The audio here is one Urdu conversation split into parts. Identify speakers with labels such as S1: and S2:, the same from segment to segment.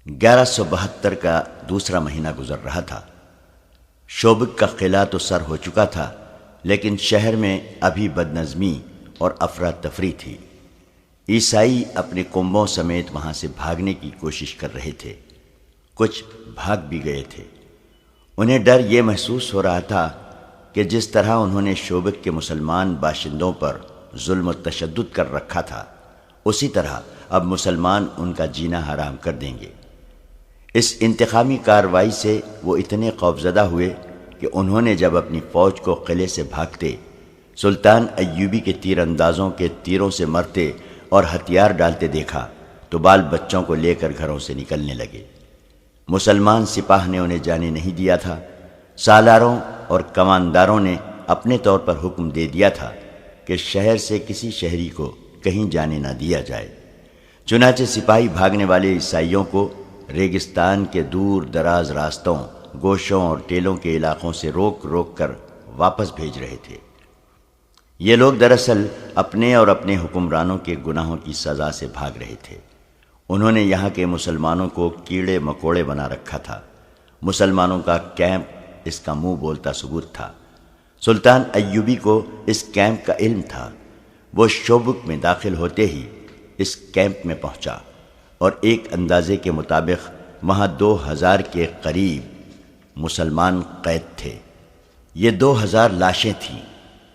S1: 1172 کا دوسرا مہینہ گزر رہا تھا۔ شوبک کا قلعہ تو سر ہو چکا تھا، لیکن شہر میں ابھی بدنظمی اور افراتفری تھی۔ عیسائی اپنے کنبوں سمیت وہاں سے بھاگنے کی کوشش کر رہے تھے، کچھ بھاگ بھی گئے تھے۔ انہیں ڈر یہ محسوس ہو رہا تھا کہ جس طرح انہوں نے شوبک کے مسلمان باشندوں پر ظلم و تشدد کر رکھا تھا، اسی طرح اب مسلمان ان کا جینا حرام کر دیں گے۔ اس انتقامی کارروائی سے وہ اتنے خوفزدہ ہوئے کہ انہوں نے جب اپنی فوج کو قلعے سے بھاگتے سلطان ایوبی کے تیر اندازوں کے تیروں سے مرتے اور ہتھیار ڈالتے دیکھا تو بال بچوں کو لے کر گھروں سے نکلنے لگے۔ مسلمان سپاہ نے انہیں جانے نہیں دیا تھا۔ سالاروں اور کمانداروں نے اپنے طور پر حکم دے دیا تھا کہ شہر سے کسی شہری کو کہیں جانے نہ دیا جائے۔ چنانچہ سپاہی بھاگنے والے عیسائیوں کو ریگستان کے دور دراز راستوں، گوشوں اور ٹیلوں کے علاقوں سے روک روک کر واپس بھیج رہے تھے۔ یہ لوگ دراصل اپنے اور اپنے حکمرانوں کے گناہوں کی سزا سے بھاگ رہے تھے۔ انہوں نے یہاں کے مسلمانوں کو کیڑے مکوڑے بنا رکھا تھا۔ مسلمانوں کا کیمپ اس کا منہ بولتا ثبوت تھا۔ سلطان ایوبی کو اس کیمپ کا علم تھا۔ وہ شوبک میں داخل ہوتے ہی اس کیمپ میں پہنچا اور ایک اندازے کے مطابق وہاں 2000 کے قریب مسلمان قید تھے۔ یہ 2000 لاشیں تھیں۔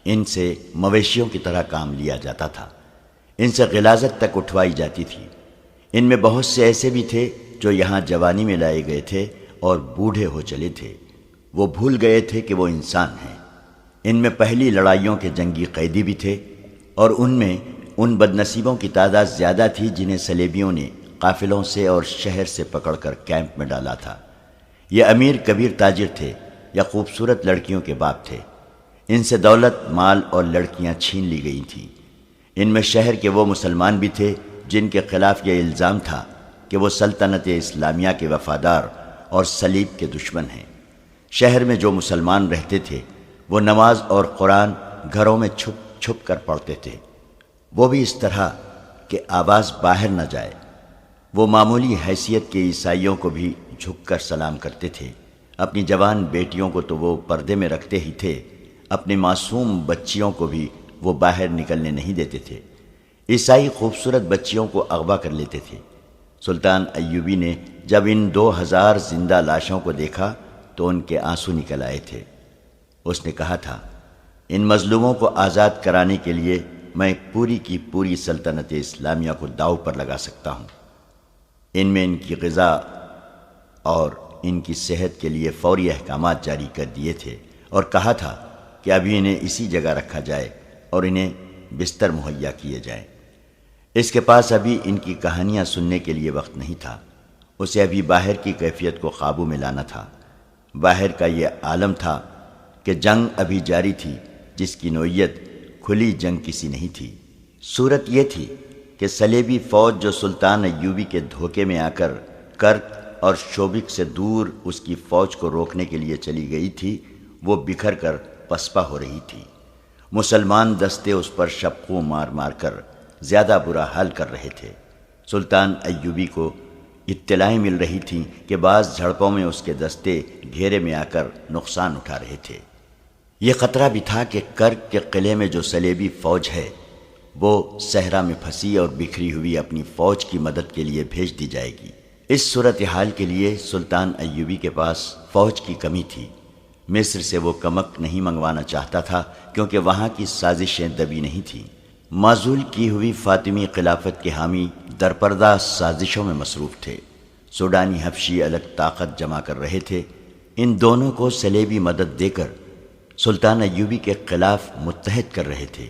S1: ان سے مویشیوں کی طرح کام لیا جاتا تھا۔ ان سے غلاظت تک اٹھوائی جاتی تھی۔ ان میں بہت سے ایسے بھی تھے جو یہاں جوانی میں لائے گئے تھے اور بوڑھے ہو چلے تھے۔ وہ بھول گئے تھے کہ وہ انسان ہیں۔ ان میں پہلی لڑائیوں کے جنگی قیدی بھی تھے، اور ان میں ان بدنصیبوں کی تعداد زیادہ تھی جنہیں صلیبیوں نے قافلوں سے اور شہر سے پکڑ کر کیمپ میں ڈالا تھا۔ یہ امیر کبیر تاجر تھے یا خوبصورت لڑکیوں کے باپ تھے۔ ان سے دولت، مال اور لڑکیاں چھین لی گئی تھیں۔ ان میں شہر کے وہ مسلمان بھی تھے جن کے خلاف یہ الزام تھا کہ وہ سلطنت اسلامیہ کے وفادار اور صلیب کے دشمن ہیں۔ شہر میں جو مسلمان رہتے تھے وہ نماز اور قرآن گھروں میں چھپ چھپ کر پڑھتے تھے، وہ بھی اس طرح کہ آواز باہر نہ جائے۔ وہ معمولی حیثیت کے عیسائیوں کو بھی جھک کر سلام کرتے تھے۔ اپنی جوان بیٹیوں کو تو وہ پردے میں رکھتے ہی تھے، اپنی معصوم بچیوں کو بھی وہ باہر نکلنے نہیں دیتے تھے۔ عیسائی خوبصورت بچیوں کو اغوا کر لیتے تھے۔ سلطان ایوبی نے جب ان 2000 زندہ لاشوں کو دیکھا تو ان کے آنسو نکل آئے تھے۔ اس نے کہا تھا، ان مظلوموں کو آزاد کرانے کے لیے میں پوری کی پوری سلطنت اسلامیہ کو داؤ پر لگا سکتا ہوں۔ ان میں ان کی غذا اور ان کی صحت کے لیے فوری احکامات جاری کر دیے تھے اور کہا تھا کہ ابھی انہیں اسی جگہ رکھا جائے اور انہیں بستر مہیا کیے جائیں۔ اس کے پاس ابھی ان کی کہانیاں سننے کے لیے وقت نہیں تھا۔ اسے ابھی باہر کی کیفیت کو قابو میں لانا تھا۔ باہر کا یہ عالم تھا کہ جنگ ابھی جاری تھی، جس کی نوعیت کھلی جنگ کسی نہیں تھی۔ صورت یہ تھی کہ صلیبی فوج جو سلطان ایوبی کے دھوکے میں آ کر کرک اور شوبک سے دور اس کی فوج کو روکنے کے لیے چلی گئی تھی، وہ بکھر کر پسپا ہو رہی تھی۔ مسلمان دستے اس پر شبقوں مار مار کر زیادہ برا حال کر رہے تھے۔ سلطان ایوبی کو اطلاعیں مل رہی تھیں کہ بعض جھڑپوں میں اس کے دستے گھیرے میں آ کر نقصان اٹھا رہے تھے۔ یہ خطرہ بھی تھا کہ کرک کے قلعے میں جو صلیبی فوج ہے وہ صحرا میں پھنسی اور بکھری ہوئی اپنی فوج کی مدد کے لیے بھیج دی جائے گی۔ اس صورتحال کے لیے سلطان ایوبی کے پاس فوج کی کمی تھی۔ مصر سے وہ کمک نہیں منگوانا چاہتا تھا کیونکہ وہاں کی سازشیں دبی نہیں تھیں۔ معزول کی ہوئی فاطمی خلافت کے حامی درپردہ سازشوں میں مصروف تھے۔ سوڈانی حبشی الگ طاقت جمع کر رہے تھے۔ ان دونوں کو صلیبی مدد دے کر سلطان ایوبی کے خلاف متحد کر رہے تھے۔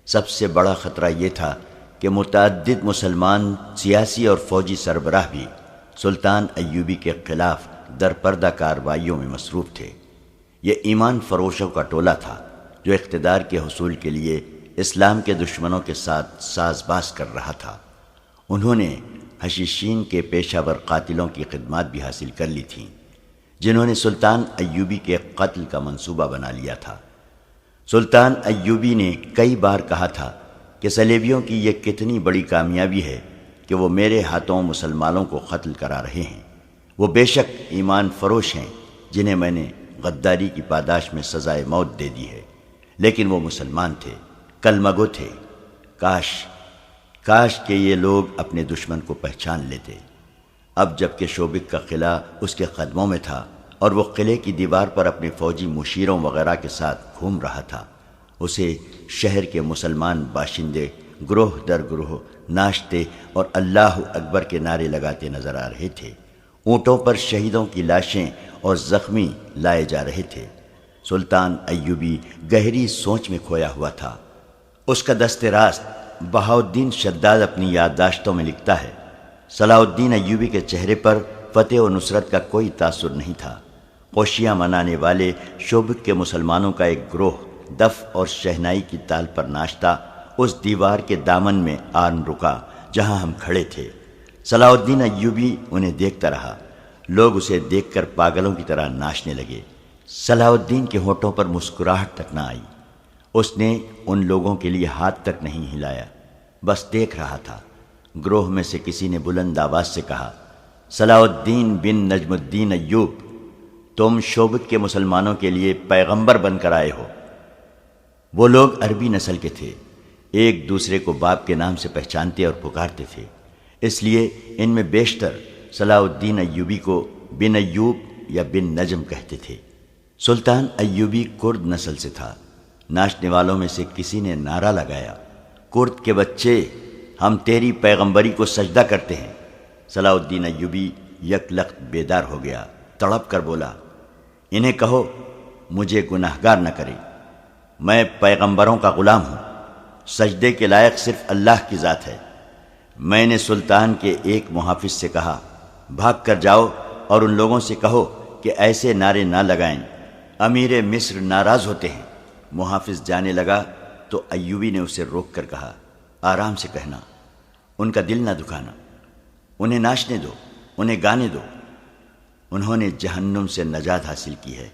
S1: سب سے بڑا خطرہ یہ تھا کہ متعدد مسلمان سیاسی اور فوجی سربراہ بھی سلطان ایوبی کے خلاف درپردہ کارروائیوں میں مصروف تھے۔ یہ ایمان فروشوں کا ٹولہ تھا جو اقتدار کے حصول کے لیے اسلام کے دشمنوں کے ساتھ ساز باز کر رہا تھا۔ انہوں نے حشیشین کے پیشہ ور قاتلوں کی خدمات بھی حاصل کر لی تھیں، جنہوں نے سلطان ایوبی کے قتل کا منصوبہ بنا لیا تھا۔ سلطان ایوبی نے کئی بار کہا تھا کہ صلیبیوں کی یہ کتنی بڑی کامیابی ہے کہ وہ میرے ہاتھوں مسلمانوں کو قتل کرا رہے ہیں۔ وہ بے شک ایمان فروش ہیں جنہیں میں نے غداری کی پاداش میں سزائے موت دے دی ہے، لیکن وہ مسلمان تھے، کلمہ گو تھے۔ کاش کہ یہ لوگ اپنے دشمن کو پہچان لیتے۔ اب جب کہ شوبک کا قلعہ اس کے قدموں میں تھا اور وہ قلعے کی دیوار پر اپنے فوجی مشیروں وغیرہ کے ساتھ گھوم رہا تھا، اسے شہر کے مسلمان باشندے گروہ در گروہ ناچتے اور اللہ اکبر کے نعرے لگاتے نظر آ رہے تھے۔ اونٹوں پر شہیدوں کی لاشیں اور زخمی لائے جا رہے تھے۔ سلطان ایوبی گہری سوچ میں کھویا ہوا تھا۔ اس کا دست راست بہاؤالدین شداد اپنی یادداشتوں میں لکھتا ہے، صلاح الدین ایوبی کے چہرے پر فتح و نصرت کا کوئی تاثر نہیں تھا۔ خوشیاں منانے والے شوبک کے مسلمانوں کا ایک گروہ دف اور شہنائی کی تال پر ناچتا اس دیوار کے دامن میں آن رکا جہاں ہم کھڑے تھے۔ صلاح الدین ایوبی انہیں دیکھتا رہا۔ لوگ اسے دیکھ کر پاگلوں کی طرح ناچنے لگے۔ صلاح الدین کے ہونٹوں پر مسکراہٹ تک نہ آئی۔ اس نے ان لوگوں کے لیے ہاتھ تک نہیں ہلایا، بس دیکھ رہا تھا۔ گروہ میں سے کسی نے بلند آواز سے کہا، صلاح الدین بن نجم الدین ایوب، تم شوبک کے مسلمانوں کے لیے پیغمبر بن کر آئے ہو۔ وہ لوگ عربی نسل کے تھے، ایک دوسرے کو باپ کے نام سے پہچانتے اور پکارتے تھے، اس لیے ان میں بیشتر صلاح الدین ایوبی کو بن ایوب یا بن نجم کہتے تھے۔ سلطان ایوبی کرد نسل سے تھا۔ ناچنے والوں میں سے کسی نے نعرہ لگایا، کرد کے بچے، ہم تیری پیغمبری کو سجدہ کرتے ہیں۔ صلاح الدین ایوبی یک لخت بیدار ہو گیا، تڑپ کر بولا، انہیں کہو مجھے گناہگار نہ کرے، میں پیغمبروں کا غلام ہوں، سجدے کے لائق صرف اللہ کی ذات ہے۔ میں نے سلطان کے ایک محافظ سے کہا، بھاگ کر جاؤ اور ان لوگوں سے کہو کہ ایسے نعرے نہ لگائیں، امیر مصر ناراض ہوتے ہیں۔ محافظ جانے لگا تو ایوبی نے اسے روک کر کہا، آرام سے کہنا، ان کا دل نہ دکھانا، انہیں ناچنے دو، انہیں گانے دو، انہوں نے جہنم سے نجات حاصل کی ہے۔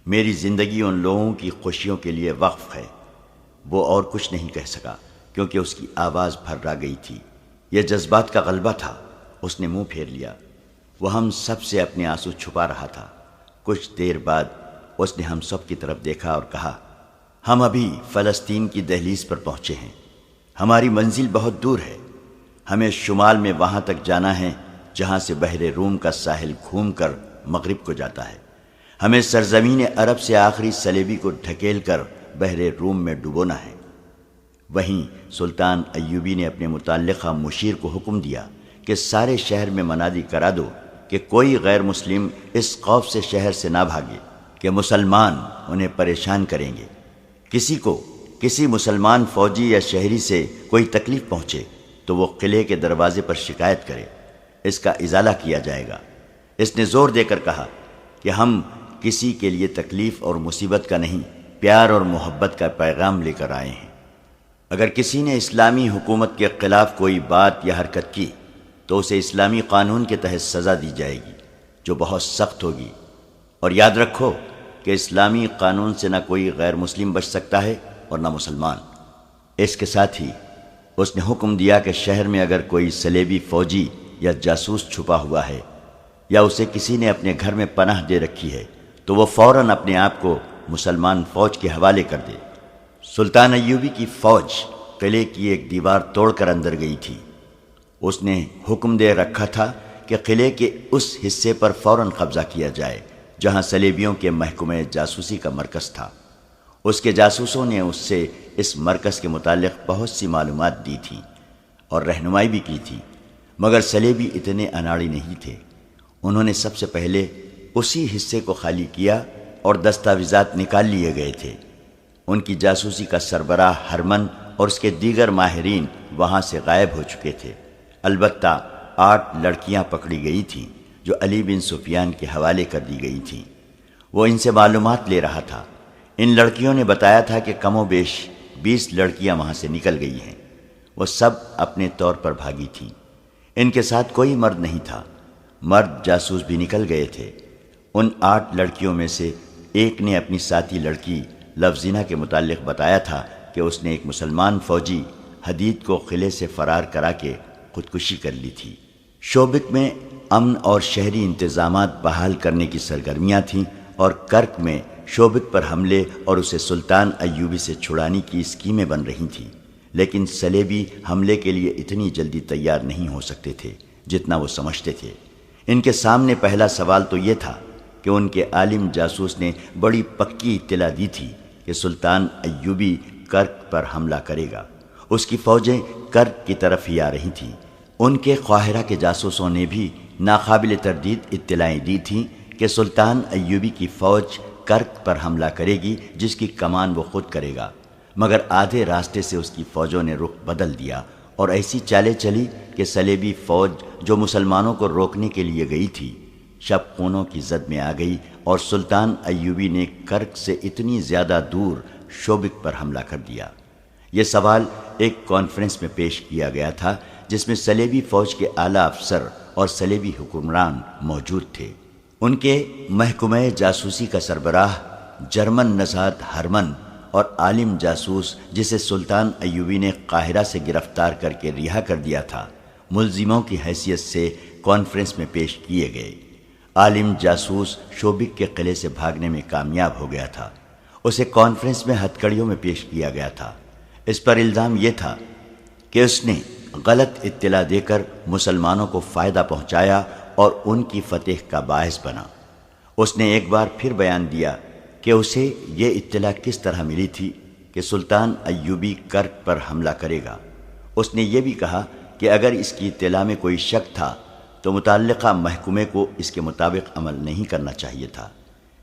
S1: میری زندگی ان لوگوں کی خوشیوں کے لیے وقف ہے۔ وہ اور کچھ نہیں کہہ سکا کیونکہ اس کی آواز پھرا گئی تھی۔ یہ جذبات کا غلبہ تھا۔ اس نے منہ پھیر لیا۔ وہ ہم سب سے اپنے آنسو چھپا رہا تھا۔ کچھ دیر بعد اس نے ہم سب کی طرف دیکھا اور کہا، ہم ابھی فلسطین کی دہلیز پر پہنچے ہیں، ہماری منزل بہت دور ہے، ہمیں شمال میں وہاں تک جانا ہے جہاں سے بحر روم کا ساحل گھوم کر مغرب کو جاتا ہے۔ ہمیں سرزمین عرب سے آخری صلیبی کو ڈھکیل کر بحر روم میں ڈبونا ہے۔ وہیں سلطان ایوبی نے اپنے متعلقہ مشیر کو حکم دیا کہ سارے شہر میں منادی کرا دو کہ کوئی غیر مسلم اس خوف سے شہر سے نہ بھاگے کہ مسلمان انہیں پریشان کریں گے۔ کسی مسلمان فوجی یا شہری سے کوئی تکلیف پہنچے تو وہ قلعے کے دروازے پر شکایت کرے، اس کا ازالہ کیا جائے گا۔ اس نے زور دے کر کہا کہ ہم کسی کے لیے تکلیف اور مصیبت کا نہیں، پیار اور محبت کا پیغام لے کر آئے ہیں۔ اگر کسی نے اسلامی حکومت کے خلاف کوئی بات یا حرکت کی تو اسے اسلامی قانون کے تحت سزا دی جائے گی جو بہت سخت ہوگی، اور یاد رکھو کہ اسلامی قانون سے نہ کوئی غیر مسلم بچ سکتا ہے اور نہ مسلمان۔ اس کے ساتھ ہی اس نے حکم دیا کہ شہر میں اگر کوئی صلیبی فوجی یا جاسوس چھپا ہوا ہے یا اسے کسی نے اپنے گھر میں پناہ دے رکھی ہے تو وہ فوراً اپنے آپ کو مسلمان فوج کے حوالے کر دے۔ سلطان ایوبی کی فوج قلعے کی ایک دیوار توڑ کر اندر گئی تھی۔ اس نے حکم دے رکھا تھا کہ قلعے کے اس حصے پر فوراً قبضہ کیا جائے جہاں صلیبیوں کے محکمہ جاسوسی کا مرکز تھا۔ اس کے جاسوسوں نے اس سے اس مرکز کے متعلق بہت سی معلومات دی تھیں اور رہنمائی بھی کی تھی، مگر صلیبی اتنے اناڑی نہیں تھے۔ انہوں نے سب سے پہلے اسی حصے کو خالی کیا اور دستاویزات نکال لیے گئے تھے۔ ان کی جاسوسی کا سربراہ ہرمن اور اس کے دیگر ماہرین وہاں سے غائب ہو چکے تھے۔ البتہ 8 لڑکیاں پکڑی گئی تھیں جو علی بن سفیان کے حوالے کر دی گئی تھیں۔ وہ ان سے معلومات لے رہا تھا۔ ان لڑکیوں نے بتایا تھا کہ کم و بیش 20 لڑکیاں وہاں سے نکل گئی ہیں۔ وہ سب اپنے طور پر بھاگی تھیں۔ ان کے ساتھ کوئی مرد نہیں تھا۔ مرد جاسوس بھی نکل گئے تھے۔ ان 8 لڑکیوں میں سے ایک نے اپنی ساتھی لڑکی لفظینہ کے متعلق بتایا تھا کہ اس نے ایک مسلمان فوجی حدید کو قلعے سے فرار کرا کے خودکشی کر لی تھی۔ شوبک میں امن اور شہری انتظامات بحال کرنے کی سرگرمیاں تھیں اور کرک میں شوبک پر حملے اور اسے سلطان ایوبی سے چھڑانے کی اسکیمیں بن رہی تھیں، لیکن صلیبی حملے کے لیے اتنی جلدی تیار نہیں ہو سکتے تھے جتنا وہ سمجھتے تھے۔ ان کے سامنے پہلا سوال تو یہ تھا کہ ان کے عالم جاسوس نے بڑی پکی اطلاع دی تھی کہ سلطان ایوبی کرک پر حملہ کرے گا۔ اس کی فوجیں کرک کی طرف ہی آ رہی تھیں۔ ان کے قاہرہ کے جاسوسوں نے بھی ناقابل تردید اطلاعیں دی تھیں کہ سلطان ایوبی کی فوج کرک پر حملہ کرے گی، جس کی کمان وہ خود کرے گا، مگر آدھے راستے سے اس کی فوجوں نے رخ بدل دیا اور ایسی چالیں چلی کہ صلیبی فوج جو مسلمانوں کو روکنے کے لیے گئی تھی شب خونوں کی زد میں آ گئی اور سلطان ایوبی نے کرک سے اتنی زیادہ دور شوبک پر حملہ کر دیا۔ یہ سوال ایک کانفرنس میں پیش کیا گیا تھا جس میں صلیبی فوج کے اعلیٰ افسر اور صلیبی حکمران موجود تھے۔ ان کے محکمہ جاسوسی کا سربراہ جرمن نژاد ہرمن اور عالم جاسوس جسے سلطان ایوبی نے قاہرہ سے گرفتار کر کے رہا کر دیا تھا، ملزموں کی حیثیت سے کانفرنس میں پیش کیے گئے۔ عالم جاسوس شوبک کے قلعے سے بھاگنے میں کامیاب ہو گیا تھا۔ اسے کانفرنس میں ہتھکڑیوں میں پیش کیا گیا تھا۔ اس پر الزام یہ تھا کہ اس نے غلط اطلاع دے کر مسلمانوں کو فائدہ پہنچایا اور ان کی فتح کا باعث بنا۔ اس نے ایک بار پھر بیان دیا کہ اسے یہ اطلاع کس طرح ملی تھی کہ سلطان ایوبی کرک پر حملہ کرے گا۔ اس نے یہ بھی کہا کہ اگر اس کی اطلاع میں کوئی شک تھا تو متعلقہ محکمے کو اس کے مطابق عمل نہیں کرنا چاہیے تھا۔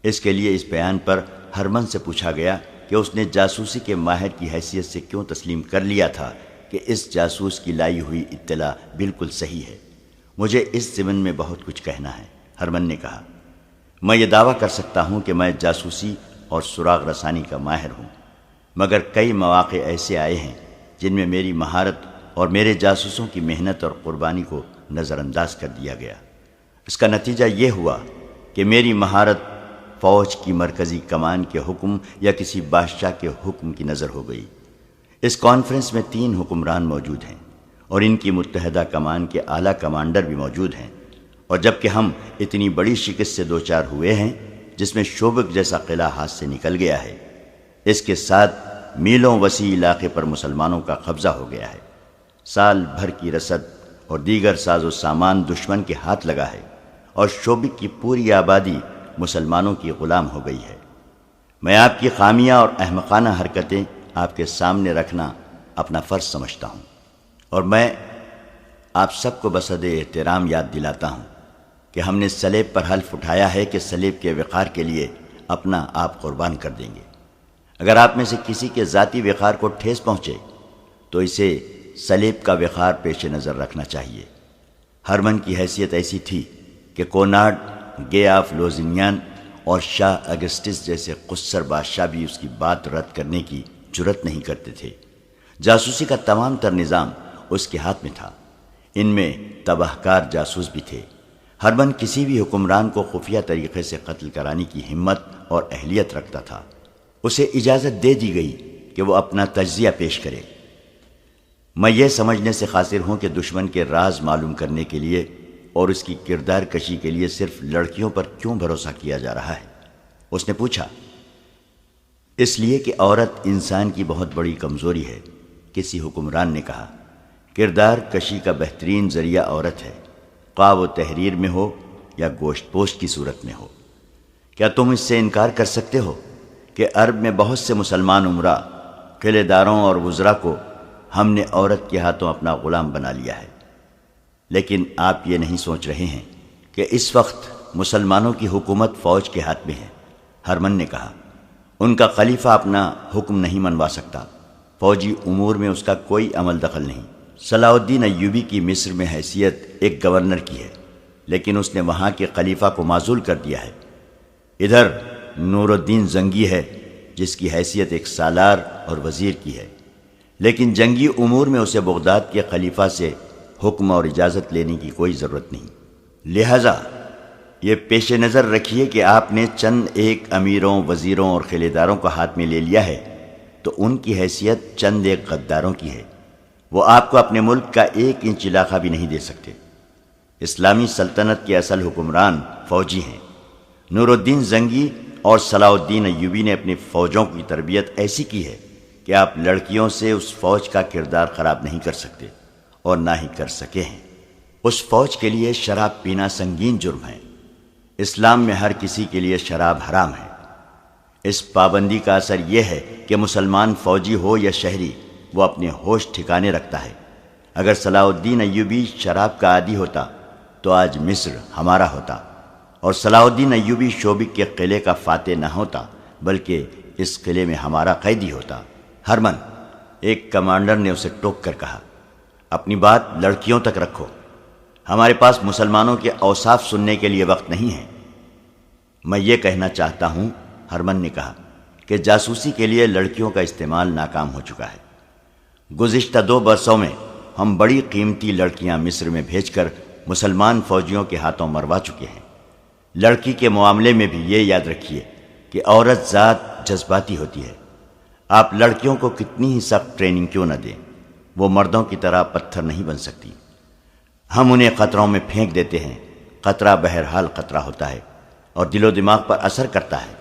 S1: اس کے لیے اس بیان پر ہرمن سے پوچھا گیا کہ اس نے جاسوسی کے ماہر کی حیثیت سے کیوں تسلیم کر لیا تھا کہ اس جاسوس کی لائی ہوئی اطلاع بالکل صحیح ہے۔ مجھے اس ضمن میں بہت کچھ کہنا ہے، ہرمن نے کہا۔ میں یہ دعویٰ کر سکتا ہوں کہ میں جاسوسی اور سراغ رسانی کا ماہر ہوں، مگر کئی مواقع ایسے آئے ہیں جن میں میری مہارت اور میرے جاسوسوں کی محنت اور قربانی کو نظر انداز کر دیا گیا۔ اس کا نتیجہ یہ ہوا کہ میری مہارت فوج کی مرکزی کمان کے حکم یا کسی بادشاہ کے حکم کی نظر ہو گئی۔ اس کانفرنس میں 3 حکمران موجود ہیں اور ان کی متحدہ کمان کے اعلیٰ کمانڈر بھی موجود ہیں، اور جبکہ ہم اتنی بڑی شکست سے دوچار ہوئے ہیں جس میں شوبک جیسا قلعہ ہاتھ سے نکل گیا ہے، اس کے ساتھ میلوں وسیع علاقے پر مسلمانوں کا قبضہ ہو گیا ہے، سال بھر کی رسد اور دیگر ساز و سامان دشمن کے ہاتھ لگا ہے، اور شوبک کی پوری آبادی مسلمانوں کی غلام ہو گئی ہے۔ میں آپ کی خامیاں اور احمقانہ حرکتیں آپ کے سامنے رکھنا اپنا فرض سمجھتا ہوں، اور میں آپ سب کو بصد احترام یاد دلاتا ہوں کہ ہم نے صلیب پر حلف اٹھایا ہے کہ صلیب کے وقار کے لیے اپنا آپ قربان کر دیں گے۔ اگر آپ میں سے کسی کے ذاتی وقار کو ٹھیس پہنچے تو اسے صلیب کا وقار پیش نظر رکھنا چاہیے۔ ہرمن کی حیثیت ایسی تھی کہ کونارڈ، گے آف لوزینیان اور شاہ اگسٹس جیسے قصر بادشاہ بھی اس کی بات رد کرنے کی جرت نہیں کرتے تھے۔ جاسوسی کا تمام تر نظام اس کے ہاتھ میں تھا، ان میں تباہ کار جاسوس بھی تھے۔ ہرمن کسی بھی حکمران کو خفیہ طریقے سے قتل کرانے کی ہمت اور اہلیت رکھتا تھا۔ اسے اجازت دے دی گئی کہ وہ اپنا تجزیہ پیش کرے۔ میں یہ سمجھنے سے قاصر ہوں کہ دشمن کے راز معلوم کرنے کے لیے اور اس کی کردار کشی کے لیے صرف لڑکیوں پر کیوں بھروسہ کیا جا رہا ہے؟ اس نے پوچھا۔ اس لیے کہ عورت انسان کی بہت بڑی کمزوری ہے، کسی حکمران نے کہا۔ کردار کشی کا بہترین ذریعہ عورت ہے، خواہ وہ تحریر میں ہو یا گوشت پوش کی صورت میں ہو۔ کیا تم اس سے انکار کر سکتے ہو کہ عرب میں بہت سے مسلمان امراء، قلعے داروں اور وزراء کو ہم نے عورت کے ہاتھوں اپنا غلام بنا لیا ہے؟ لیکن آپ یہ نہیں سوچ رہے ہیں کہ اس وقت مسلمانوں کی حکومت فوج کے ہاتھ میں ہے، ہرمن نے کہا۔ ان کا خلیفہ اپنا حکم نہیں منوا سکتا، فوجی امور میں اس کا کوئی عمل دخل نہیں۔ صلاح الدین ایوبی کی مصر میں حیثیت ایک گورنر کی ہے، لیکن اس نے وہاں کے خلیفہ کو معزول کر دیا ہے۔ ادھر نور الدین زنگی ہے جس کی حیثیت ایک سالار اور وزیر کی ہے، لیکن جنگی امور میں اسے بغداد کے خلیفہ سے حکم اور اجازت لینے کی کوئی ضرورت نہیں۔ لہذا یہ پیش نظر رکھیے کہ آپ نے چند ایک امیروں، وزیروں اور قلعے داروں کو ہاتھ میں لے لیا ہے تو ان کی حیثیت چند ایک غداروں کی ہے، وہ آپ کو اپنے ملک کا 1 انچ علاقہ بھی نہیں دے سکتے۔ اسلامی سلطنت کے اصل حکمران فوجی ہیں۔ نور الدین زنگی اور صلاح الدین ایوبی نے اپنی فوجوں کی تربیت ایسی کی ہے کہ آپ لڑکیوں سے اس فوج کا کردار خراب نہیں کر سکتے اور نہ ہی کر سکے ہیں۔ اس فوج کے لیے شراب پینا سنگین جرم ہے۔ اسلام میں ہر کسی کے لیے شراب حرام ہے۔ اس پابندی کا اثر یہ ہے کہ مسلمان فوجی ہو یا شہری، وہ اپنے ہوش ٹھکانے رکھتا ہے۔ اگر صلاح الدین ایوبی شراب کا عادی ہوتا تو آج مصر ہمارا ہوتا، اور صلاح الدین ایوبی شوبک کے قلعے کا فاتح نہ ہوتا بلکہ اس قلعے میں ہمارا قیدی ہوتا۔ ہرمن، ایک کمانڈر نے اسے ٹوک کر کہا، اپنی بات لڑکیوں تک رکھو، ہمارے پاس مسلمانوں کے اوصاف سننے کے لیے وقت نہیں ہے۔ میں یہ کہنا چاہتا ہوں، ہرمن نے کہا، کہ جاسوسی کے لیے لڑکیوں کا استعمال ناکام ہو چکا ہے۔ گزشتہ 2 برسوں میں ہم بڑی قیمتی لڑکیاں مصر میں بھیج کر مسلمان فوجیوں کے ہاتھوں مروا چکے ہیں۔ لڑکی کے معاملے میں بھی یہ یاد رکھیے کہ عورت ذات جذباتی ہوتی ہے۔ آپ لڑکیوں کو کتنی ہی سخت ٹریننگ کیوں نہ دیں، وہ مردوں کی طرح پتھر نہیں بن سکتی۔ ہم انہیں خطروں میں پھینک دیتے ہیں۔ خطرہ بہرحال خطرہ ہوتا ہے اور دل و دماغ پر اثر کرتا ہے۔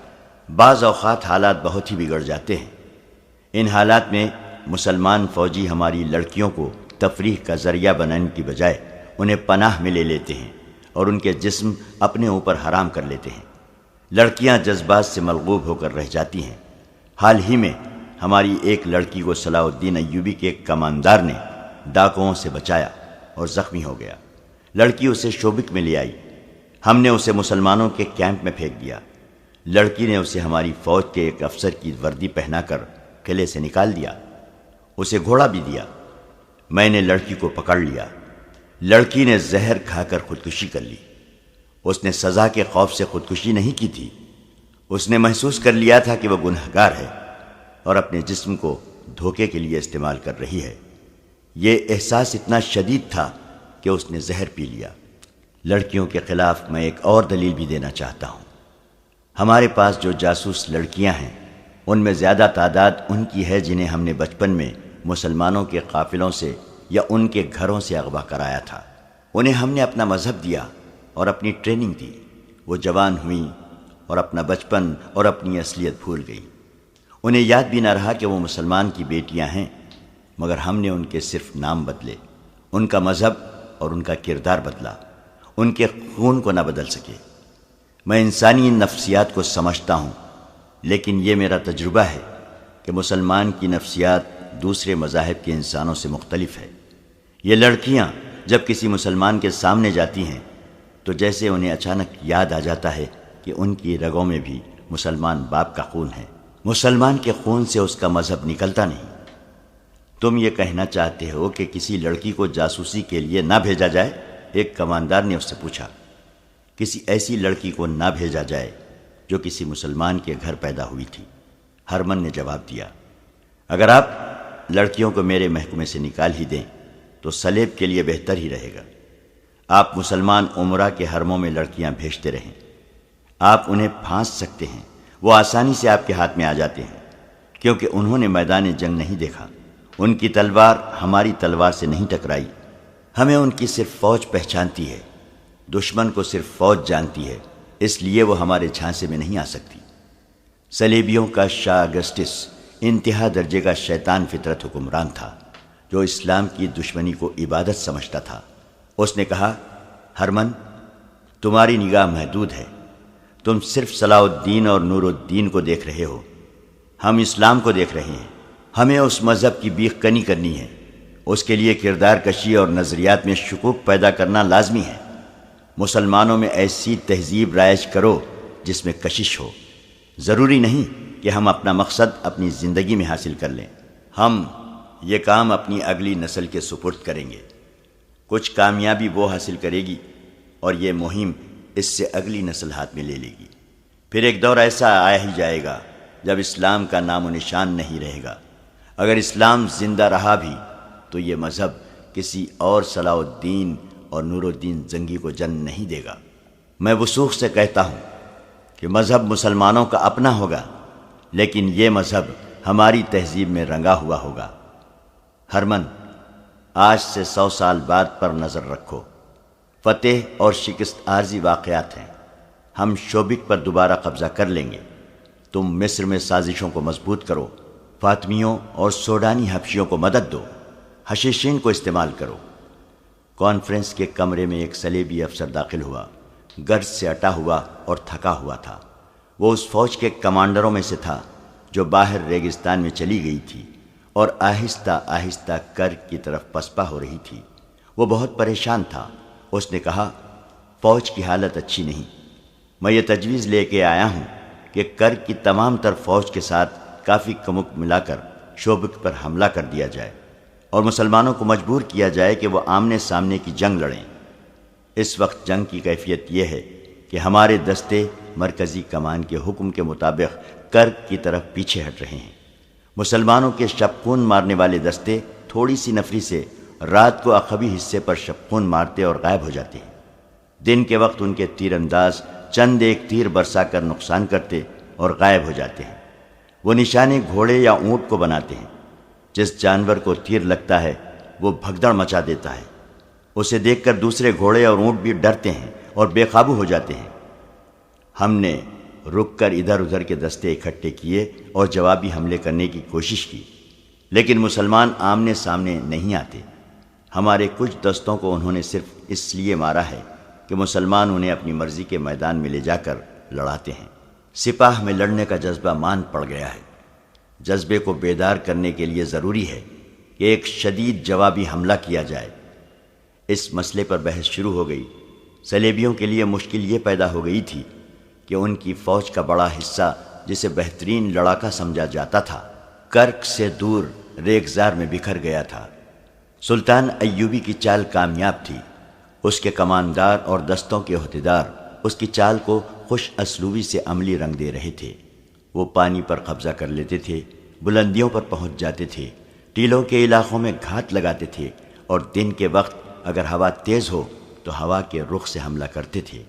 S1: بعض اوقات حالات بہت ہی بگڑ جاتے ہیں۔ ان حالات میں مسلمان فوجی ہماری لڑکیوں کو تفریح کا ذریعہ بنانے کی بجائے انہیں پناہ میں لے لیتے ہیں اور ان کے جسم اپنے اوپر حرام کر لیتے ہیں۔ لڑکیاں جذبات سے ملغوب ہو کر رہ جاتی ہیں۔ حال ہی میں ہماری ایک لڑکی کو صلاح الدین ایوبی کے ایک کماندار نے ڈاکوؤں سے بچایا اور زخمی ہو گیا۔ لڑکی اسے شوبک میں لے آئی۔ ہم نے اسے مسلمانوں کے کیمپ میں پھینک دیا۔ لڑکی نے اسے ہماری فوج کے ایک افسر کی وردی پہنا کر قلعے سے نکال دیا، اسے گھوڑا بھی دیا۔ میں نے لڑکی کو پکڑ لیا۔ لڑکی نے زہر کھا کر خودکشی کر لی۔ اس نے سزا کے خوف سے خودکشی نہیں کی تھی، اس نے محسوس کر لیا تھا کہ وہ گنہگار ہے اور اپنے جسم کو دھوکے کے لیے استعمال کر رہی ہے۔ یہ احساس اتنا شدید تھا کہ اس نے زہر پی لیا۔ لڑکیوں کے خلاف میں ایک اور دلیل بھی دینا چاہتا ہوں۔ ہمارے پاس جو جاسوس لڑکیاں ہیں ان میں زیادہ تعداد ان کی ہے جنہیں ہم نے بچپن میں مسلمانوں کے قافلوں سے یا ان کے گھروں سے اغوا کرایا تھا۔ انہیں ہم نے اپنا مذہب دیا اور اپنی ٹریننگ دی۔ وہ جوان ہوئیں اور اپنا بچپن اور اپنی اصلیت بھول گئی۔ انہیں یاد بھی نہ رہا کہ وہ مسلمان کی بیٹیاں ہیں، مگر ہم نے ان کے صرف نام بدلے، ان کا مذہب اور ان کا کردار بدلا، ان کے خون کو نہ بدل سکے۔ میں انسانی نفسیات کو سمجھتا ہوں، لیکن یہ میرا تجربہ ہے کہ مسلمان کی نفسیات دوسرے مذاہب کے انسانوں سے مختلف ہے۔ یہ لڑکیاں جب کسی مسلمان کے سامنے جاتی ہیں تو جیسے انہیں اچانک یاد آ جاتا ہے کہ ان کی رگوں میں بھی مسلمان باپ کا خون ہے۔ مسلمان کے خون سے اس کا مذہب نکلتا نہیں۔ تم یہ کہنا چاہتے ہو کہ کسی لڑکی کو جاسوسی کے لیے نہ بھیجا جائے؟ ایک کماندار نے اس سے پوچھا۔ کسی ایسی لڑکی کو نہ بھیجا جائے جو کسی مسلمان کے گھر پیدا ہوئی تھی، ہرمن نے جواب دیا۔ اگر آپ لڑکیوں کو میرے محکمے سے نکال ہی دیں تو سلیب کے لیے بہتر ہی رہے گا۔ آپ مسلمان عمرہ کے حرموں میں لڑکیاں بھیجتے رہیں، آپ انہیں پھانس سکتے ہیں، وہ آسانی سے آپ کے ہاتھ میں آ جاتے ہیں، کیونکہ انہوں نے میدان جنگ نہیں دیکھا، ان کی تلوار ہماری تلوار سے نہیں ٹکرائی۔ ہمیں ان کی صرف فوج پہچانتی ہے، دشمن کو صرف فوج جانتی ہے، اس لیے وہ ہمارے جھانسے میں نہیں آ سکتی۔ صلیبیوں کا شاہ اگسٹس انتہا درجے کا شیطان فطرت حکمران تھا جو اسلام کی دشمنی کو عبادت سمجھتا تھا۔ اس نے کہا، ہرمن، تمہاری نگاہ محدود ہے، تم صرف صلاح الدین اور نور الدین کو دیکھ رہے ہو، ہم اسلام کو دیکھ رہے ہیں۔ ہمیں اس مذہب کی بیخ کنی کرنی ہے، اس کے لیے کردار کشی اور نظریات میں شکوک پیدا کرنا لازمی ہے۔ مسلمانوں میں ایسی تہذیب رائج کرو جس میں کشش ہو۔ ضروری نہیں کہ ہم اپنا مقصد اپنی زندگی میں حاصل کر لیں، ہم یہ کام اپنی اگلی نسل کے سپرد کریں گے۔ کچھ کامیابی وہ حاصل کرے گی اور یہ مہم اس سے اگلی نسل ہاتھ میں لے لے گی۔ پھر ایک دور ایسا آیا ہی جائے گا جب اسلام کا نام و نشان نہیں رہے گا۔ اگر اسلام زندہ رہا بھی تو یہ مذہب کسی اور صلاح الدین اور نور الدین زنگی کو جنم نہیں دے گا۔ میں وثوق سے کہتا ہوں کہ مذہب مسلمانوں کا اپنا ہوگا، لیکن یہ مذہب ہماری تہذیب میں رنگا ہوا ہوگا۔ ہرمن، آج سے 100 سال بعد پر نظر رکھو۔ فتح اور شکست عارضی واقعات ہیں۔ ہم شوبک پر دوبارہ قبضہ کر لیں گے۔ تم مصر میں سازشوں کو مضبوط کرو، فاطمیوں اور سوڈانی حبشیوں کو مدد دو، حشیشین کو استعمال کرو۔ کانفرنس کے کمرے میں ایک صلیبی افسر داخل ہوا، گرج سے اٹا ہوا اور تھکا ہوا تھا۔ وہ اس فوج کے کمانڈروں میں سے تھا جو باہر ریگستان میں چلی گئی تھی اور آہستہ آہستہ کرک کی طرف پسپا ہو رہی تھی۔ وہ بہت پریشان تھا۔ اس نے کہا، فوج کی حالت اچھی نہیں۔ میں یہ تجویز لے کے آیا ہوں کہ کرک کی تمام تر فوج کے ساتھ کافی کمک ملا کر شوبک پر حملہ کر دیا جائے اور مسلمانوں کو مجبور کیا جائے کہ وہ آمنے سامنے کی جنگ لڑیں۔ اس وقت جنگ کی کیفیت یہ ہے کہ ہمارے دستے مرکزی کمان کے حکم کے مطابق کرک کی طرف پیچھے ہٹ رہے ہیں۔ مسلمانوں کے شبخون مارنے والے دستے تھوڑی سی نفری سے رات کو عقبی حصے پر شبخون مارتے اور غائب ہو جاتے ہیں۔ دن کے وقت ان کے تیر انداز چند ایک تیر برسا کر نقصان کرتے اور غائب ہو جاتے ہیں۔ وہ نشانے گھوڑے یا اونٹ کو بناتے ہیں۔ جس جانور کو تیر لگتا ہے وہ بھگدڑ مچا دیتا ہے۔ اسے دیکھ کر دوسرے گھوڑے اور اونٹ بھی ڈرتے ہیں اور بے قابو ہو جاتے ہیں۔ ہم نے رک کر ادھر ادھر کے دستے اکٹھے کیے اور جوابی حملے کرنے کی کوشش کی، لیکن مسلمان آمنے سامنے نہیں آتے۔ ہمارے کچھ دستوں کو انہوں نے صرف اس لیے مارا ہے کہ مسلمان انہیں اپنی مرضی کے میدان میں لے جا کر لڑاتے ہیں۔ سپاہ میں لڑنے کا جذبہ مان پڑ گیا ہے۔ جذبے کو بیدار کرنے کے لیے ضروری ہے کہ ایک شدید جوابی حملہ کیا جائے۔ اس مسئلے پر بحث شروع ہو گئی۔ صلیبیوں کے لیے مشکل یہ پیدا ہو گئی تھی کہ ان کی فوج کا بڑا حصہ، جسے بہترین لڑاکا سمجھا جاتا تھا، کرک سے دور ریگزار میں بکھر گیا تھا۔ سلطان ایوبی کی چال کامیاب تھی۔ اس کے کماندار اور دستوں کے عہدیدار اس کی چال کو خوش اسلوبی سے عملی رنگ دے رہے تھے۔ وہ پانی پر قبضہ کر لیتے تھے، بلندیوں پر پہنچ جاتے تھے، ٹیلوں کے علاقوں میں گھات لگاتے تھے اور دن کے وقت اگر ہوا تیز ہو تو ہوا کے رخ سے حملہ کرتے تھے۔